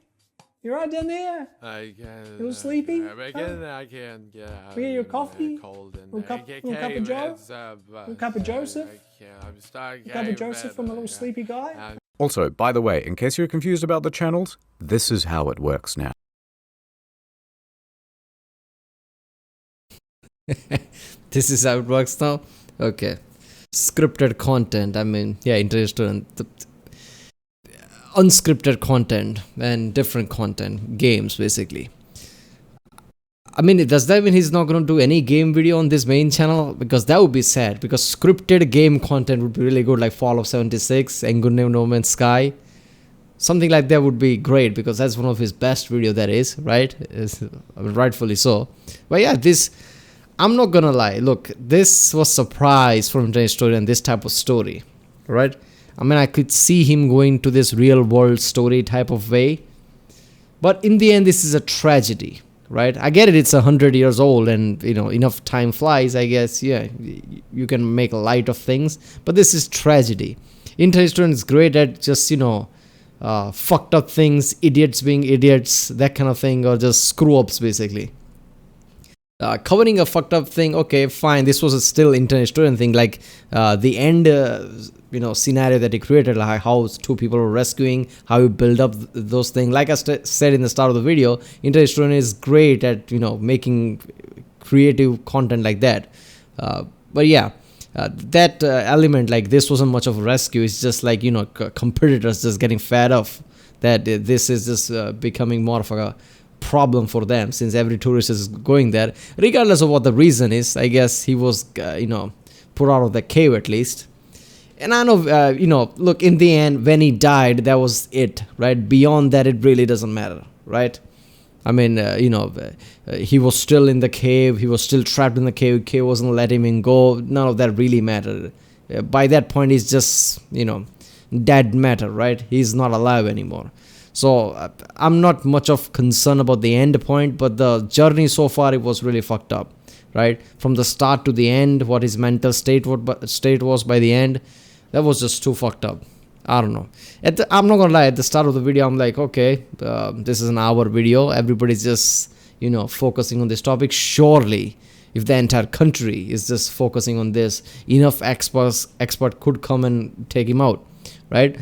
You right down there? I can. You sleepy? I can. Yeah. We get your coffee? Cold and Little cup of Joe? Little cup of Joseph? I'm stuck. A cup of Joseph from a little sleepy guy? Also, by the way, in case you're confused about the channels, this is how it works now. This is how it works now? Okay. Scripted content. I mean, yeah, interesting. Unscripted content and different content. Games, basically. I mean, does that mean he's not going to do any game video on this main channel? Because that would be sad. Because scripted game content would be really good, like Fallout 76 and Good Name No Man's Sky. Something like that would be great because that's one of his best video, that is, right? Rightfully so. But yeah, this... I'm not gonna lie, look, this was surprise from Internet Story and this type of story, right? I mean, I could see him going to this real world story type of way, but in the end, this is a tragedy, right? I get it, it's 100 years old and, you know, enough time flies, I guess, yeah, you can make light of things, but this is tragedy. Internet Story is great at just, you know, fucked up things, idiots being idiots, that kind of thing, or just screw-ups, basically. Covering a fucked up thing, okay, fine. This was a still Internet Story thing, like the end, you know, scenario that he created, like how two people were rescuing, how you build up those things. Like I said in the start of the video, Internet Story is great at, you know, making creative content like that. But yeah, that element, like this wasn't much of a rescue. It's just like, you know, competitors just getting fed up that this is just becoming more of a problem for them, since every tourist is going there, regardless of what the reason is. I guess he was put out of the cave at least. And I know, look, in the end, when he died, that was it, right? Beyond that, it really doesn't matter, right? I mean, he was still in the cave. He was still trapped in the cave. Cave wasn't letting him go. None of that really mattered. By that point, he's just, dead matter, right? He's not alive anymore. So I'm not much of concern about the end point, but the journey so far, it was really fucked up, right? From the start to the end, what his mental state was by the end, that was just too fucked up. I don't know. I'm not gonna lie, at the start of the video, I'm like, okay, this is an hour video. Everybody's just, focusing on this topic. Surely, if the entire country is just focusing on this, enough expert could come and take him out, right?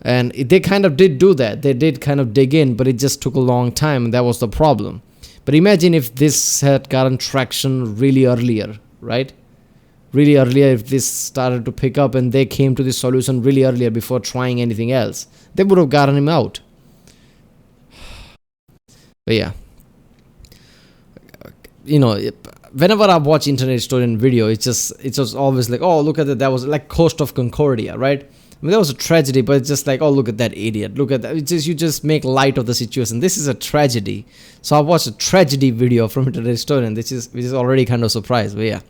And they kind of did do that. They did kind of dig in, but it just took a long time, and that was the problem. But imagine if this had gotten traction really earlier, right? Really earlier, if this started to pick up and they came to this solution really earlier before trying anything else, they would have gotten him out. But yeah, whenever I watch internet historian video, it's just always like, oh, look at that was like Coast of Concordia, right? I mean, that was a tragedy, but it's just like, oh, look at that idiot, look at that. You just make light of the situation. This is a tragedy. So I watched a tragedy video from internet historian, which is already kind of surprised. But yeah.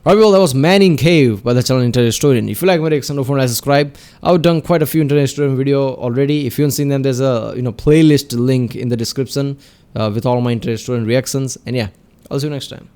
Alright, well, that was Man in Cave by the channel Internet Historian. If you like my reaction, don't forget to subscribe. I've done quite a few Internet Historian video already. If you haven't seen them, there's a playlist link in the description with all my Internet Historian reactions. And yeah, I'll see you next time.